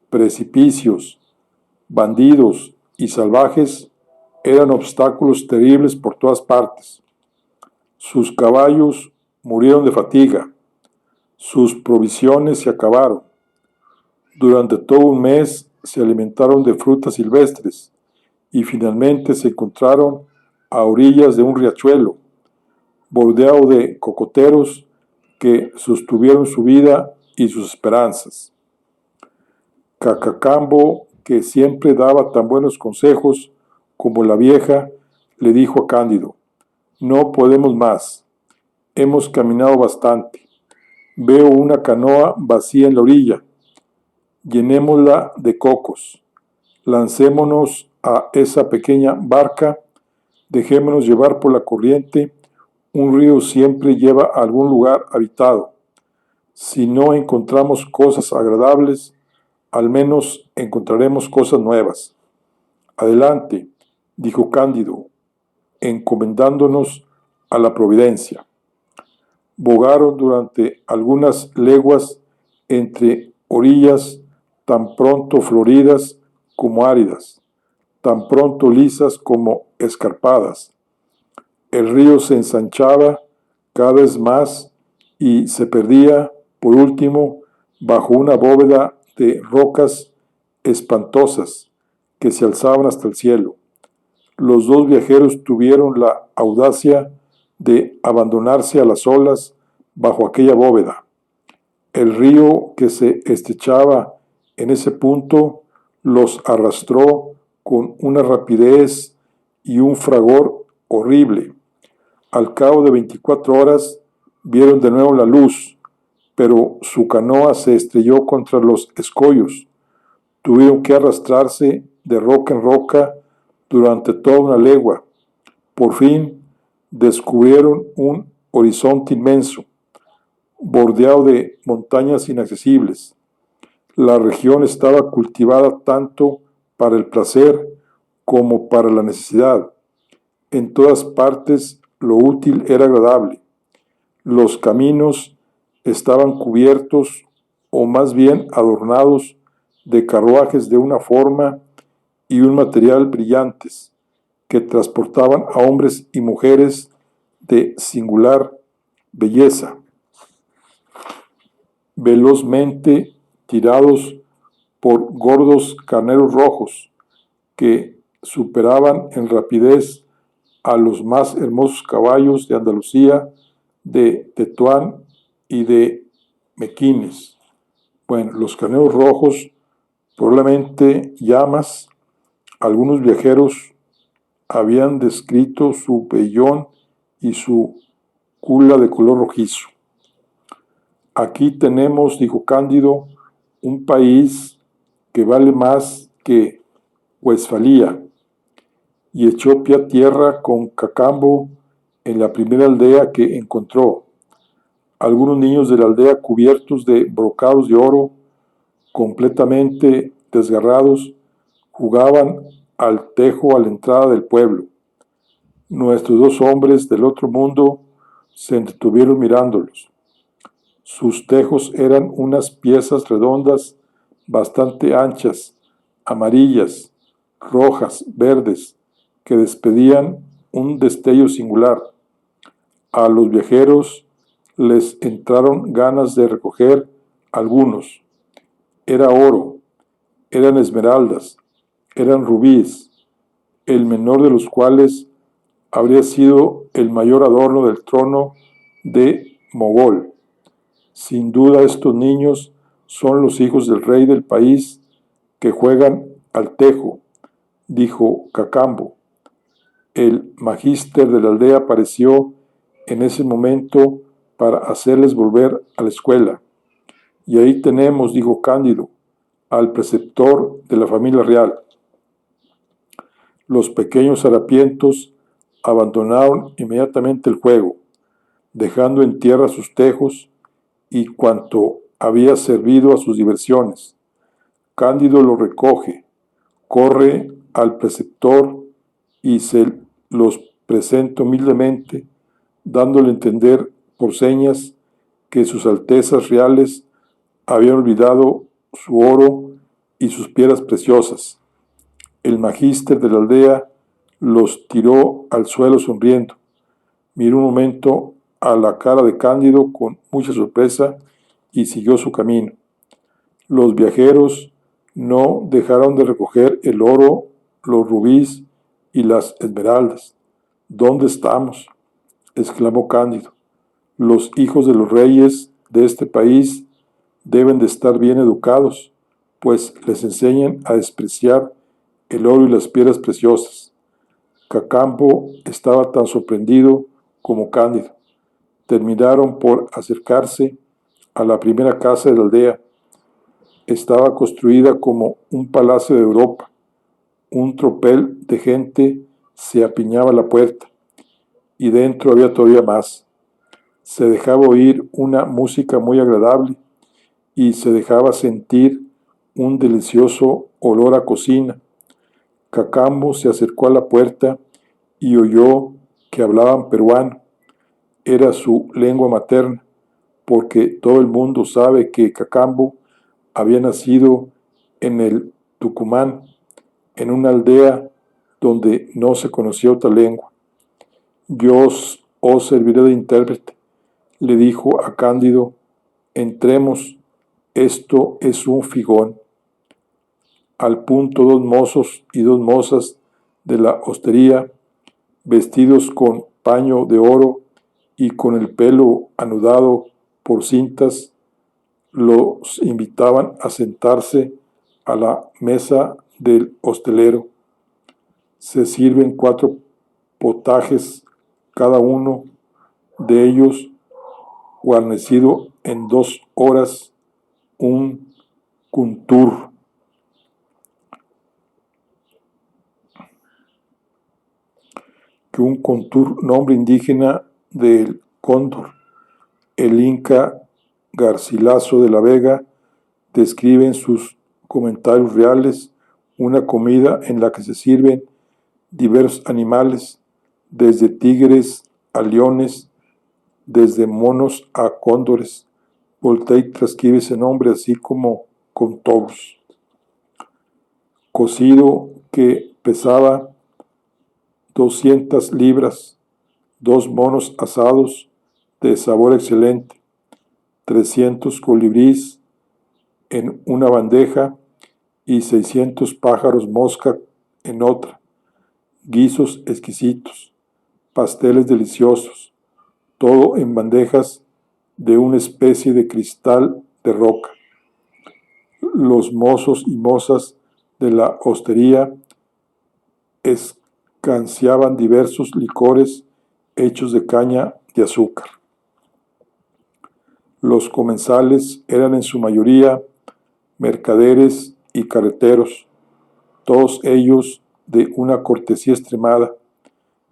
Speaker 1: precipicios, bandidos y salvajes eran obstáculos terribles por todas partes. Sus caballos murieron de fatiga, sus provisiones se acabaron. Durante todo un mes se alimentaron de frutas silvestres y finalmente se encontraron a orillas de un riachuelo, bordeado de cocoteros que sostuvieron su vida y sus esperanzas. Cacacambo, que siempre daba tan buenos consejos como la vieja, le dijo a Cándido: no podemos más, hemos caminado bastante. Veo una canoa vacía en la orilla, llenémosla de cocos, lancémonos a esa pequeña barca, dejémonos llevar por la corriente. Un río siempre lleva a algún lugar habitado. Si no encontramos cosas agradables, al menos encontraremos cosas nuevas. Adelante, dijo Cándido, encomendándonos a la providencia. Bogaron durante algunas leguas entre orillas tan pronto floridas como áridas, tan pronto lisas como escarpadas. El río se ensanchaba cada vez más y se perdía, por último, bajo una bóveda de rocas espantosas que se alzaban hasta el cielo. Los dos viajeros tuvieron la audacia de abandonarse a las olas bajo aquella bóveda. El río que se estrechaba en ese punto los arrastró con una rapidez y un fragor horrible. Al cabo de 24 horas vieron de nuevo la luz, pero su canoa se estrelló contra los escollos. Tuvieron que arrastrarse de roca en roca durante toda una legua. Por fin descubrieron un horizonte inmenso, bordeado de montañas inaccesibles. La región estaba cultivada tanto para el placer como para la necesidad. En todas partes lo útil era agradable. Los caminos estaban cubiertos, o más bien adornados, de carruajes de una forma y un material brillantes, que transportaban a hombres y mujeres de singular belleza. velozmente tirados por gordos carneros rojos que superaban en rapidez a los más hermosos caballos de Andalucía, de Tetuán y de Mequines. Bueno, los carneros rojos, probablemente llamas, algunos viajeros habían descrito su vellón y su cula de color rojizo. Aquí tenemos, dijo Cándido, un país que vale más que Westfalia, y echó pie a tierra con Cacambo en la primera aldea que encontró. Algunos niños de la aldea, cubiertos de brocados de oro, completamente desgarrados, jugaban al tejo a la entrada del pueblo. Nuestros dos hombres del otro mundo se entretuvieron mirándolos. Sus tejos eran unas piezas redondas bastante anchas, amarillas, rojas, verdes, que despedían un destello singular. A los viajeros les entraron ganas de recoger algunos. Era oro, eran esmeraldas, eran rubíes, el menor de los cuales habría sido el mayor adorno del trono de Mogol. Sin duda estos niños son los hijos del rey del país que juegan al tejo, dijo Cacambo. El magíster de la aldea apareció en ese momento para hacerles volver a la escuela. Y ahí tenemos, dijo Cándido, al preceptor de la familia real. Los pequeños harapientos abandonaron inmediatamente el juego, dejando en tierra sus tejos y cuanto había servido a sus diversiones. Cándido lo recoge, corre al preceptor y se los presenta humildemente, dándole a entender por señas que sus altezas reales habían olvidado su oro y sus piedras preciosas. El magíster de la aldea los tiró al suelo sonriendo. Miró un momento a la cara de Cándido con mucha sorpresa y siguió su camino. Los viajeros no dejaron de recoger el oro, los rubíes y las esmeraldas. ¿Dónde estamos?, exclamó Cándido. Los hijos de los reyes de este país deben de estar bien educados, pues les enseñan a despreciar el oro y las piedras preciosas. Cacambo estaba tan sorprendido como Cándido. Terminaron por acercarse a la primera casa de la aldea. Estaba construida como un palacio de Europa. Un tropel de gente se apiñaba a la puerta, y dentro había todavía más. Se dejaba oír una música muy agradable y se dejaba sentir un delicioso olor a cocina. Cacambo se acercó a la puerta y oyó que hablaban peruano. Era su lengua materna, porque todo el mundo sabe que Cacambo había nacido en el Tucumán, en una aldea donde no se conocía otra lengua. Yo os serviré de intérprete, le dijo a Cándido. Entremos, esto es un figón. Al punto dos mozos y dos mozas de la hostería, vestidos con paño de oro y con el pelo anudado por cintas, los invitaban a sentarse a la mesa del hostelero. Se sirven 4 potajes cada uno de ellos, guarnecido en 2 horas un kuntur, que un contur, nombre indígena del cóndor. El inca Garcilaso de la Vega describe en sus comentarios reales una comida en la que se sirven diversos animales, desde tigres a leones, desde monos a cóndores. Voltaire transcribe ese nombre así como contobos. Cocido que pesaba 200 libras, 2 monos asados de sabor excelente, 300 colibríes en una bandeja y 600 pájaros mosca en otra, guisos exquisitos, pasteles deliciosos, todo en bandejas de una especie de cristal de roca. Los mozos y mozas de la hostería escanciaban diversos licores hechos de caña de azúcar. Los comensales eran en su mayoría mercaderes y carreteros, todos ellos de una cortesía extremada,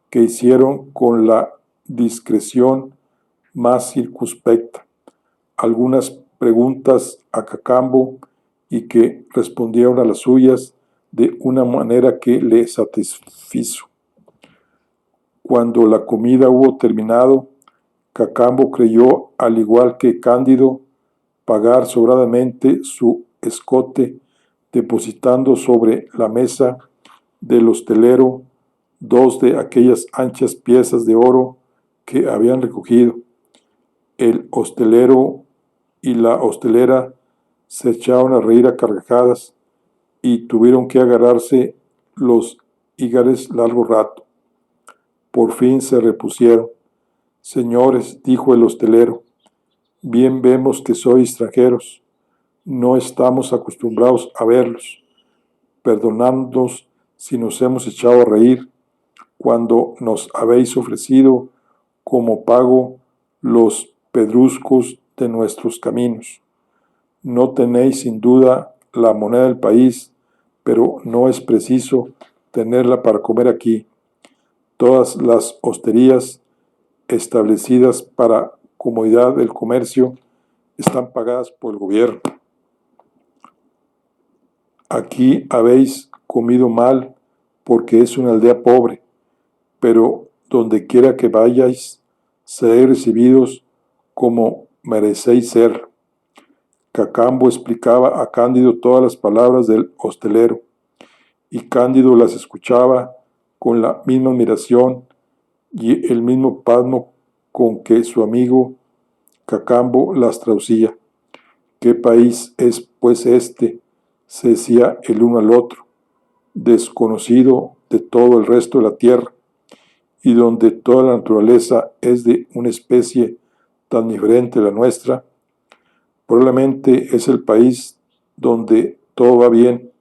Speaker 1: que hicieron con la discreción más circunspecta algunas preguntas a Cacambo y que respondieron a las suyas de una manera que le satisfizo. Cuando la comida hubo terminado, Cacambo creyó, al igual que Cándido, pagar sobradamente su escote, depositando sobre la mesa del hostelero 2 de aquellas anchas piezas de oro que habían recogido. El hostelero y la hostelera se echaron a reír a carcajadas y tuvieron que agarrarse los hígares largo rato. Por fin se repusieron. Señores, dijo el hostelero, bien vemos que sois extranjeros. No estamos acostumbrados a verlos. Perdonadnos si nos hemos echado a reír cuando nos habéis ofrecido como pago los pedruscos de nuestros caminos. No tenéis sin duda la moneda del país, pero no es preciso tenerla para comer aquí. Todas las hosterías establecidas para comodidad del comercio están pagadas por el gobierno. Aquí habéis comido mal porque es una aldea pobre, pero donde quiera que vayáis, seréis recibidos como merecéis ser. Cacambo explicaba a Cándido todas las palabras del hostelero, y Cándido las escuchaba con la misma admiración y el mismo pasmo con que su amigo Cacambo las traducía. ¿Qué país es pues este?, se decía el uno al otro, desconocido de todo el resto de la tierra, y donde toda la naturaleza es de una especie tan diferente a la nuestra. Probablemente es el país donde todo va bien,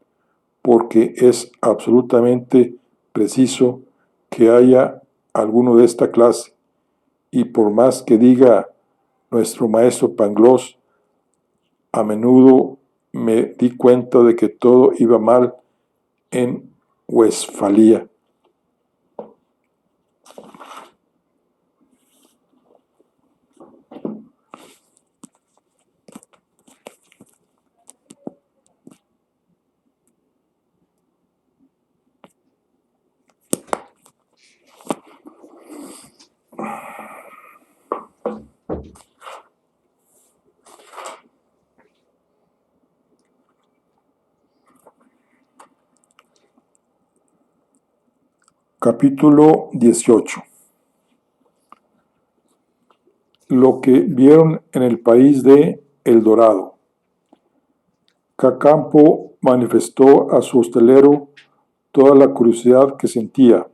Speaker 1: porque es absolutamente preciso que haya alguno de esta clase, y por más que diga nuestro maestro Pangloss, a menudo me di cuenta de que todo iba mal en Westfalia. Capítulo 18. Lo que vieron en el país de El Dorado. Cacambo manifestó a su hostelero toda la curiosidad que sentía,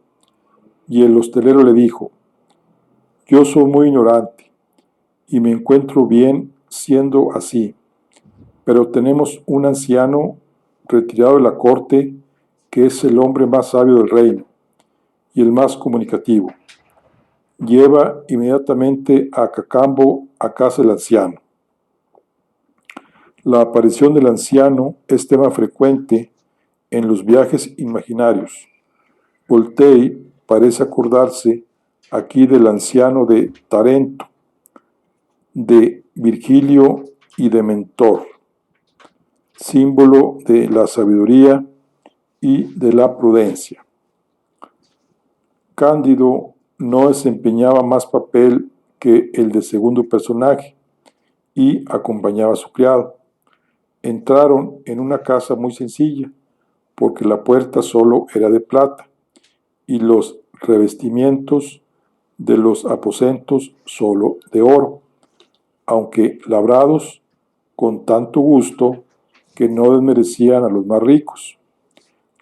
Speaker 1: y el hostelero le dijo: yo soy muy ignorante y me encuentro bien siendo así, pero tenemos un anciano retirado de la corte que es el hombre más sabio del reino y el más comunicativo. Lleva inmediatamente a Cacambo a casa del anciano. La aparición del anciano es tema frecuente en los viajes imaginarios. Voltaire parece acordarse aquí del anciano de Tarento, de Virgilio y de Mentor, símbolo de la sabiduría y de la prudencia. Cándido no desempeñaba más papel que el de segundo personaje y acompañaba a su criado. Entraron en una casa muy sencilla, porque la puerta solo era de plata y los revestimientos de los aposentos solo de oro. aunque labrados con tanto gusto que no desmerecían a los más ricos.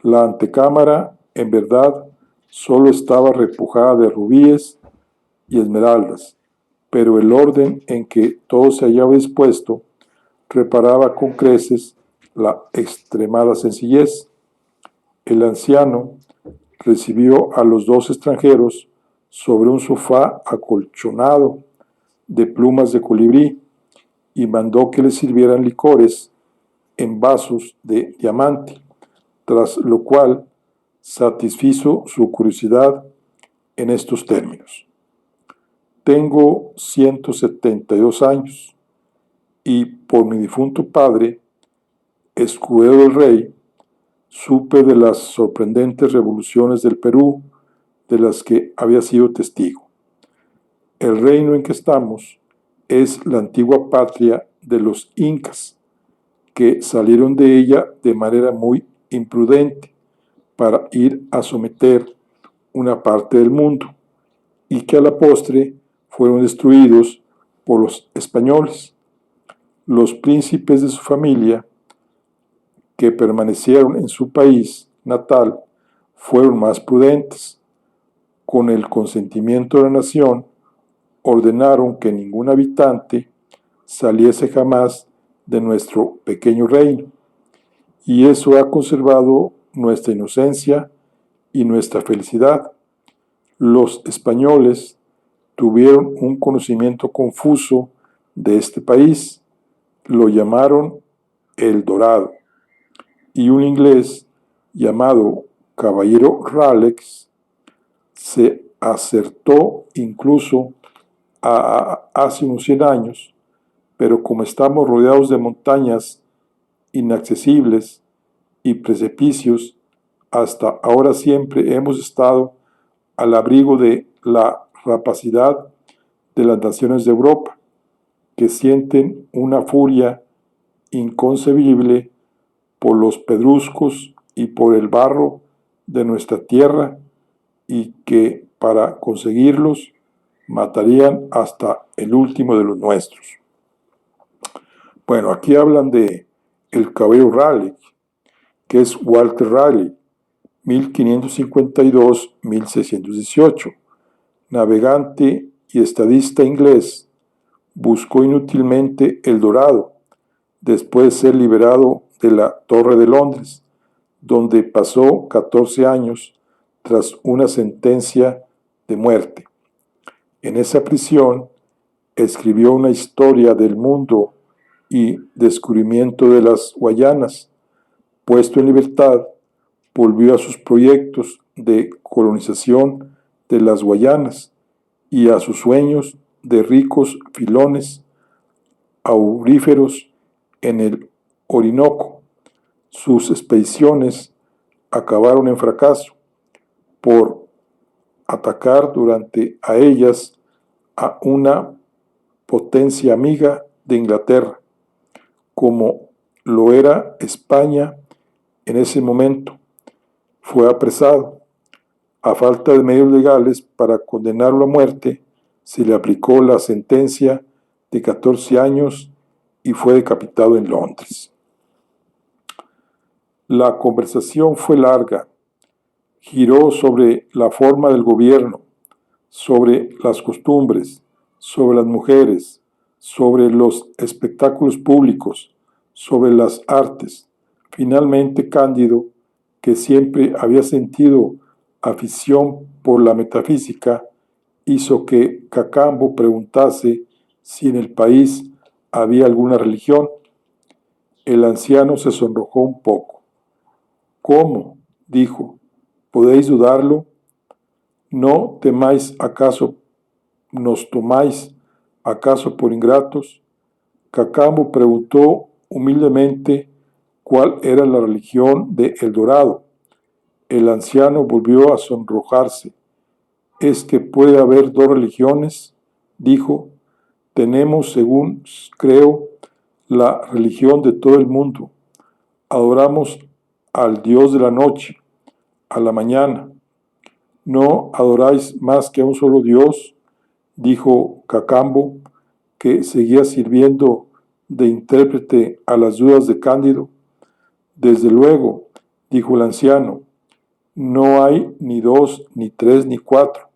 Speaker 1: La antecámara, en verdad, solo estaba repujada de rubíes y esmeraldas, pero el orden en que todo se hallaba dispuesto reparaba con creces la extremada sencillez. El anciano recibió a los dos extranjeros sobre un sofá acolchonado de plumas de colibrí y mandó que les sirvieran licores en vasos de diamante, tras lo cual satisfizo su curiosidad en estos términos. Tengo 172 años y por mi difunto padre, escudero del rey, supe de las sorprendentes revoluciones del Perú de las que había sido testigo. El reino en que estamos es la antigua patria de los incas, que salieron de ella de manera muy imprudente para ir a someter una parte del mundo y que a la postre fueron destruidos por los españoles. Los príncipes de su familia que permanecieron en su país natal fueron más prudentes. Con el consentimiento de la nación, ordenaron que ningún habitante saliese jamás de nuestro pequeño reino, y eso ha conservado nuestra inocencia y nuestra felicidad. Los españoles tuvieron un conocimiento confuso de este país, lo llamaron El Dorado, y un inglés llamado Caballero Raleigh se acertó incluso hace unos 100 años, pero como estamos rodeados de montañas inaccesibles y precipicios, hasta ahora siempre hemos estado al abrigo de la rapacidad de las naciones de Europa, que sienten una furia inconcebible por los pedruscos y por el barro de nuestra tierra, y que para conseguirlos matarían hasta el último de los nuestros. Bueno, aquí hablan de el caballero Raleigh, que es Walter Raleigh, 1552-1618, navegante y estadista inglés. Buscó inútilmente El Dorado, después de ser liberado de la Torre de Londres, donde pasó 14 años tras una sentencia de muerte. En esa prisión escribió una historia del mundo y descubrimiento de las Guayanas. Puesto en libertad, volvió a sus proyectos de colonización de las Guayanas y a sus sueños de ricos filones auríferos en el Orinoco. Sus expediciones acabaron en fracaso por atacar durante a ellas a una potencia amiga de Inglaterra, como lo era España en ese momento. Fue apresado. A falta de medios legales para condenarlo a muerte, se le aplicó la sentencia de 14 años y fue decapitado en Londres. La conversación fue larga. Giró sobre la forma del gobierno, sobre las costumbres, sobre las mujeres, sobre los espectáculos públicos, sobre las artes. Finalmente, Cándido, que siempre había sentido afición por la metafísica, hizo que Cacambo preguntase si en el país había alguna religión. El anciano se sonrojó un poco. ¿Cómo?, dijo. ¿Podéis dudarlo? ¿No temáis acaso, nos tomáis acaso por ingratos? Cacambo preguntó humildemente cuál era la religión de El Dorado. El anciano volvió a sonrojarse. ¿Es que puede haber dos religiones?, dijo. Tenemos, según creo, la religión de todo el mundo. Adoramos al Dios de la noche, a la mañana. ¿No adoráis más que a un solo Dios?, dijo Cacambo. que seguía sirviendo de intérprete a las dudas de Cándido. Desde luego, dijo el anciano, no hay ni dos, ni tres, ni cuatro.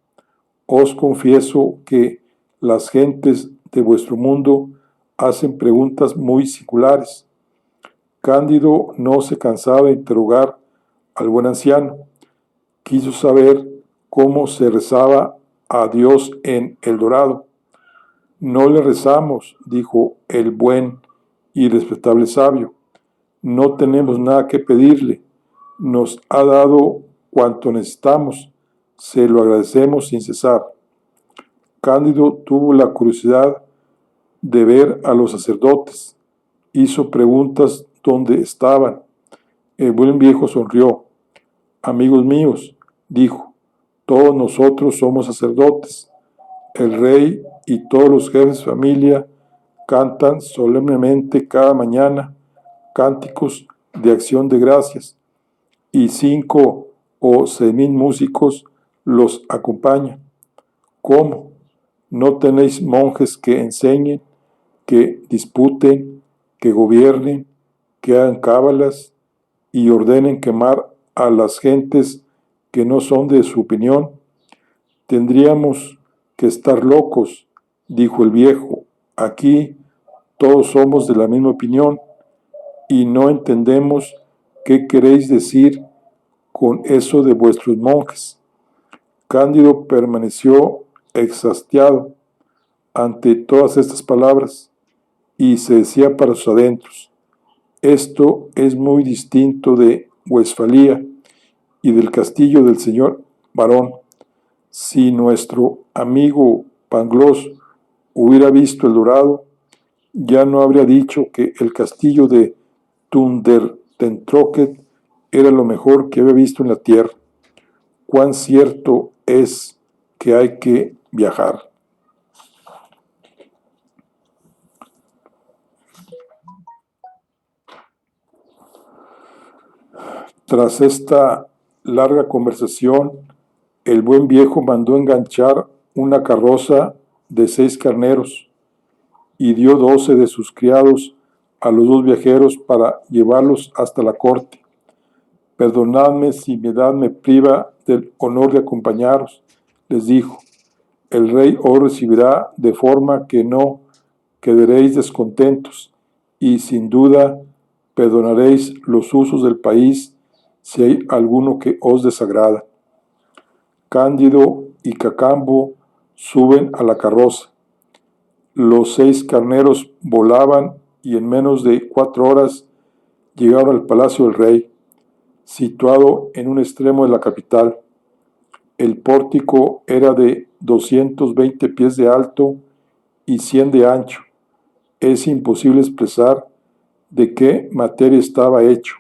Speaker 1: Os confieso que las gentes de vuestro mundo hacen preguntas muy singulares. Cándido no se cansaba de interrogar al buen anciano. Quiso saber cómo se rezaba a Dios en El Dorado. No le rezamos, dijo el buen y respetable sabio. No tenemos nada que pedirle. Nos ha dado cuanto necesitamos. Se lo agradecemos sin cesar. Cándido tuvo la curiosidad de ver a los sacerdotes. Hizo preguntas dónde estaban. El buen viejo sonrió. Amigos míos, dijo, todos nosotros somos sacerdotes. El rey y todos los jefes de familia cantan solemnemente cada mañana cánticos de acción de gracias y 5 o 6,000 músicos los acompañan. ¿Cómo? ¿No tenéis monjes que enseñen, que disputen, que gobiernen, que hagan cábalas y ordenen quemar a las gentes que no son de su opinión? Tendríamos que estar locos, dijo el viejo. Aquí todos somos de la misma opinión y no entendemos qué queréis decir con eso de vuestros monjes. Cándido permaneció exhastiado ante todas estas palabras y se decía para sus adentros, esto es muy distinto de Westfalia y del castillo del señor barón. Si nuestro amigo Pangloss hubiera visto El Dorado, ya no habría dicho que el castillo de Thundertentrocket era lo mejor que había visto en la tierra. Cuán cierto es que hay que viajar. Tras esta larga conversación, el buen viejo mandó enganchar una carroza de 6 carneros y dio 12 de sus criados a los 2 viajeros para llevarlos hasta la corte. Perdonadme si mi edad me priva del honor de acompañaros, les dijo. El rey os recibirá de forma que no quedaréis descontentos y sin duda perdonaréis los usos del país si hay alguno que os desagrada. Cándido y Cacambo suben a la carroza. Los 6 carneros volaban y en menos de 4 horas llegaron al palacio del rey, situado en un extremo de la capital. El pórtico era de 220 pies de alto y 100 de ancho. Es imposible expresar de qué materia estaba hecho.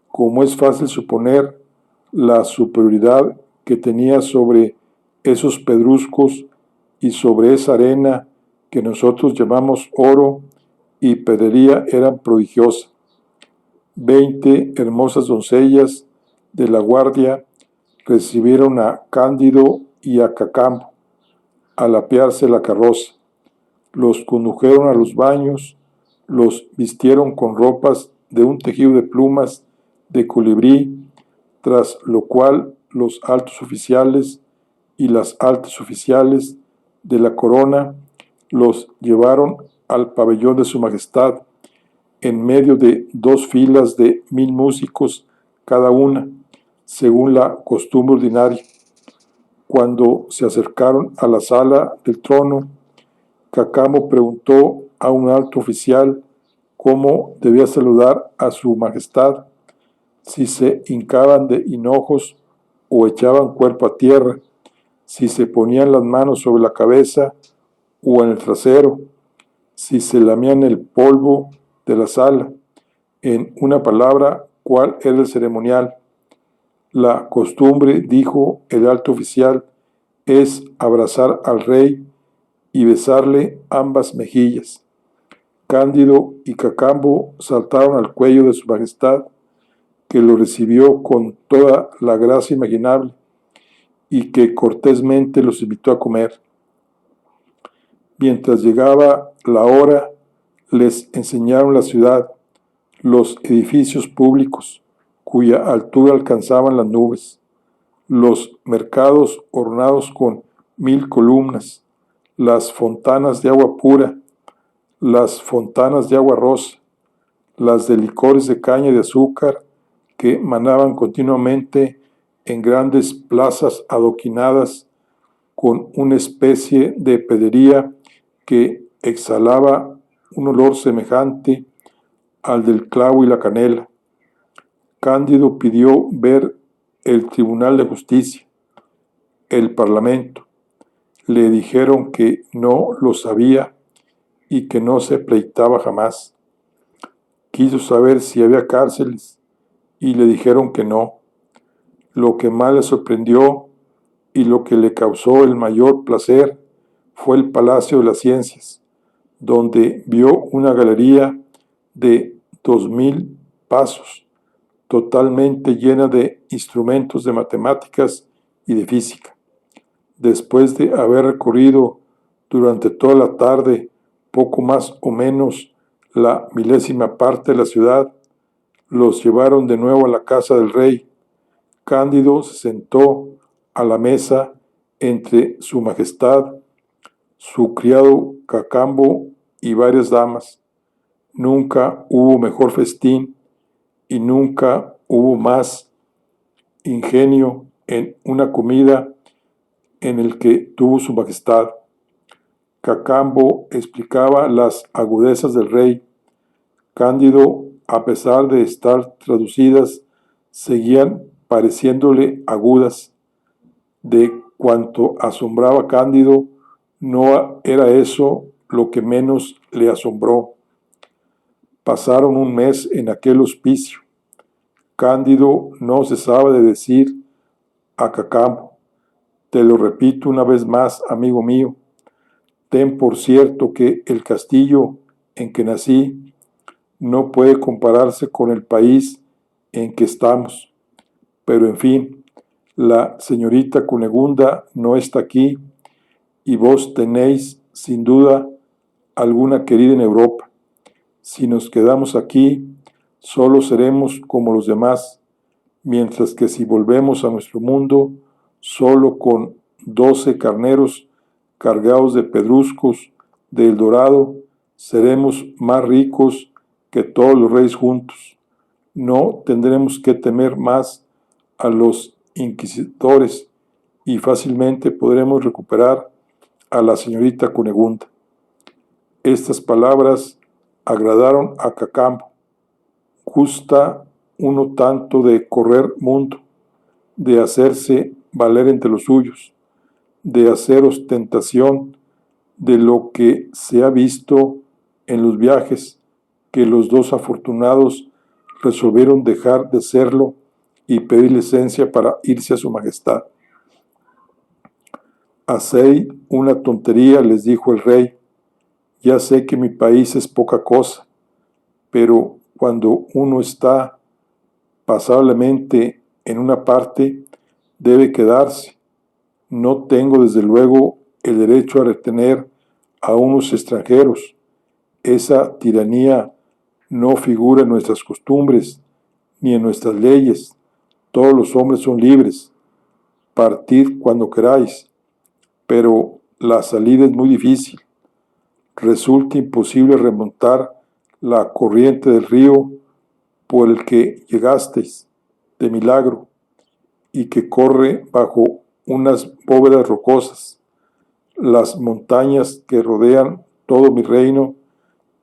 Speaker 1: Como es fácil suponer, la superioridad que tenía sobre esos pedruscos y sobre esa arena que nosotros llamamos oro y pedrería eran prodigiosa. 20 hermosas doncellas de la guardia recibieron a Cándido y a Cacambo al apearse la carroza. Los condujeron a los baños, los vistieron con ropas de un tejido de plumas de colibrí, tras lo cual los altos oficiales y las altas oficiales de la corona los llevaron al pabellón de su majestad, en medio de 2 filas de 1,000 músicos cada una, según la costumbre ordinaria. Cuando se acercaron a la sala del trono, Cacamo preguntó a un alto oficial cómo debía saludar a su majestad, si se hincaban de hinojos o echaban cuerpo a tierra, si se ponían las manos sobre la cabeza o en el trasero, si se lamían el polvo de la sala. En una palabra, ¿cuál era el ceremonial? La costumbre, dijo el alto oficial, es abrazar al rey y besarle ambas mejillas. Cándido y Cacambo saltaron al cuello de su majestad, que lo recibió con toda la gracia imaginable y que cortésmente los invitó a comer. Mientras llegaba la hora, les enseñaron la ciudad, los edificios públicos, cuya altura alcanzaban las nubes, los mercados ornados con 1000 columnas, las fontanas de agua pura, las fontanas de agua rosa, las de licores de caña de azúcar que manaban continuamente en grandes plazas adoquinadas con una especie de pedrería que exhalaba un olor semejante al del clavo y la canela. Cándido pidió ver el Tribunal de Justicia, el Parlamento. Le dijeron que no lo sabía y que no se pleitaba jamás. Quiso saber si había cárceles y le dijeron que no. Lo que más le sorprendió y lo que le causó el mayor placer fue el Palacio de las Ciencias, donde vio una galería de 2000 pasos, totalmente llena de instrumentos de matemáticas y de física. Después de haber recorrido durante toda la tarde poco más o menos la milésima parte de la ciudad, los llevaron de nuevo a la casa del rey. Cándido se sentó a la mesa entre su majestad, su criado Cacambo y varias damas. Nunca hubo mejor festín y nunca hubo más ingenio en una comida en el que tuvo su majestad. Cacambo explicaba las agudezas del rey. Cándido, a pesar de estar traducidas, seguían pareciéndole agudas. De cuanto asombraba a Cándido, no era eso lo que menos le asombró. Pasaron un mes en aquel hospicio. Cándido no cesaba de decir a Cacambo: te lo repito una vez más, amigo mío, ten por cierto que el castillo en que nací no puede compararse con el país en que estamos. Pero en fin, la señorita Cunegunda no está aquí y vos tenéis, sin duda alguna, querida en Europa. Si nos quedamos aquí, solo seremos como los demás, mientras que si volvemos a nuestro mundo, solo con 12 carneros cargados de pedruscos de El Dorado, seremos más ricos que todos los reyes juntos. No tendremos que temer más a los inquisidores y fácilmente podremos recuperar a la señorita Cunegunda. Estas palabras agradaron a Cacambo. Gusta uno tanto de correr mundo, de hacerse valer entre los suyos, de hacer ostentación de lo que se ha visto en los viajes, que los dos afortunados resolvieron dejar de serlo y pedir licencia para irse a su majestad. Hacéis una tontería, les dijo el rey. Ya sé que mi país es poca cosa, pero cuando uno está pasablemente en una parte, debe quedarse. No tengo desde luego el derecho a retener a unos extranjeros. Esa tiranía no figura en nuestras costumbres ni en nuestras leyes. Todos los hombres son libres. Partid cuando queráis, pero la salida es muy difícil. Resulta imposible remontar la corriente del río por el que llegasteis de milagro y que corre bajo unas bóvedas rocosas. Las montañas que rodean todo mi reino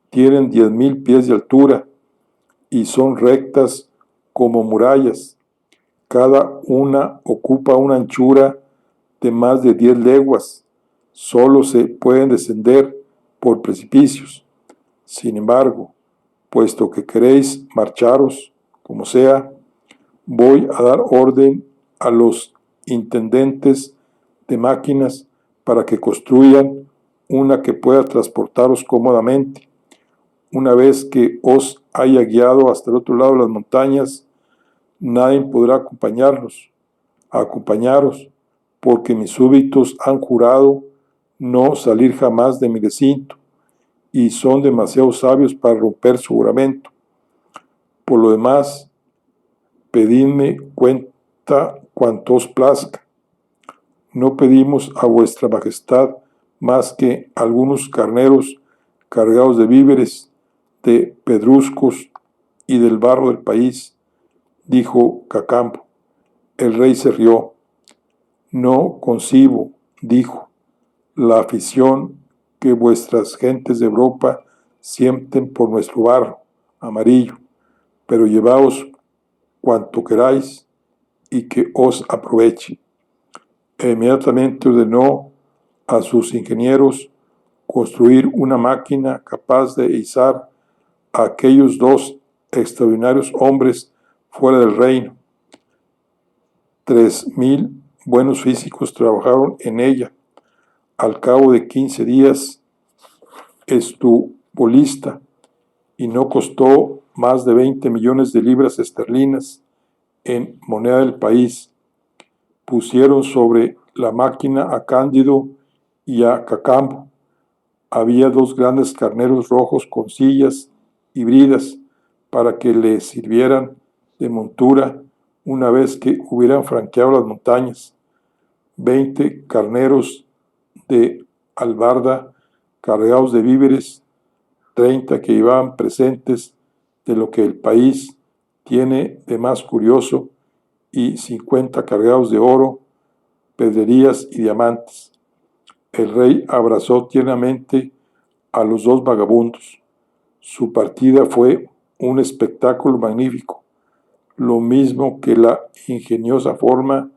Speaker 1: tienen 10.000 pies de altura y son rectas como murallas. Cada una ocupa una anchura de más de 10 leguas. Solo se pueden descender por precipicios. Sin embargo, puesto que queréis marcharos, como sea, voy a dar orden a los intendentes de máquinas para que construyan una que pueda transportaros cómodamente. Una vez que os haya guiado hasta el otro lado de las montañas, nadie podrá acompañaros, porque mis súbditos han jurado no salir jamás de mi recinto, y son demasiado sabios para romper su juramento. Por lo demás, pedidme cuenta cuanto os plazca. No pedimos a vuestra majestad más que algunos carneros cargados de víveres, de pedruscos y del barro del país, dijo Cacambo. El rey se rió. No concibo, dijo, la afición que vuestras gentes de Europa sienten por nuestro barro amarillo, pero llevaos cuanto queráis y que os aproveche. E inmediatamente ordenó a sus ingenieros construir una máquina capaz de izar a aquellos dos extraordinarios hombres fuera del reino. 3,000 buenos físicos trabajaron en ella. Al cabo de 15 días estuvo lista y no costó más de 20 millones de libras esterlinas en moneda del país. Pusieron sobre la máquina a Cándido y a Cacambo. Había 2 grandes carneros rojos con sillas y bridas para que le sirvieran de montura una vez que hubieran franqueado las montañas. 20 carneros de albarda cargados de víveres, 30 que llevaban presentes de lo que el país tiene de más curioso, y 50 cargados de oro, pedrerías y diamantes. El rey abrazó tiernamente a los 2 vagabundos. Su partida fue un espectáculo magnífico, lo mismo que la ingeniosa forma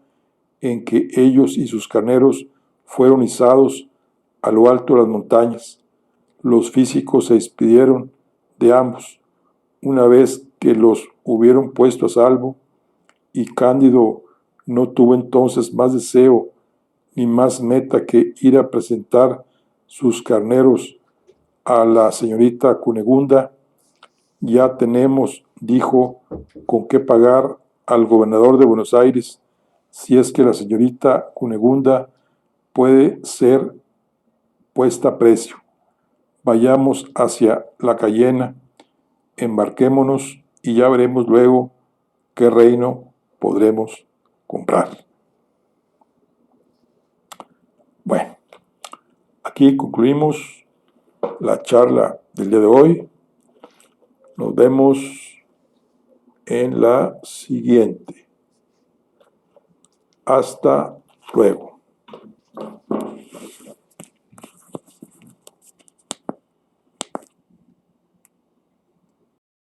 Speaker 1: en que ellos y sus carneros fueron izados a lo alto de las montañas. Los físicos se despidieron de ambos una vez que los hubieron puesto a salvo, y Cándido no tuvo entonces más deseo ni más meta que ir a presentar sus carneros a la señorita Cunegunda. Ya tenemos, dijo, con qué pagar al gobernador de Buenos Aires, si es que la señorita Cunegunda puede ser puesta a precio. Vayamos hacia la Cayena, embarquémonos y ya veremos luego qué reino podremos comprar. Bueno, aquí concluimos la charla del día de hoy. Nos vemos en la siguiente. Hasta luego.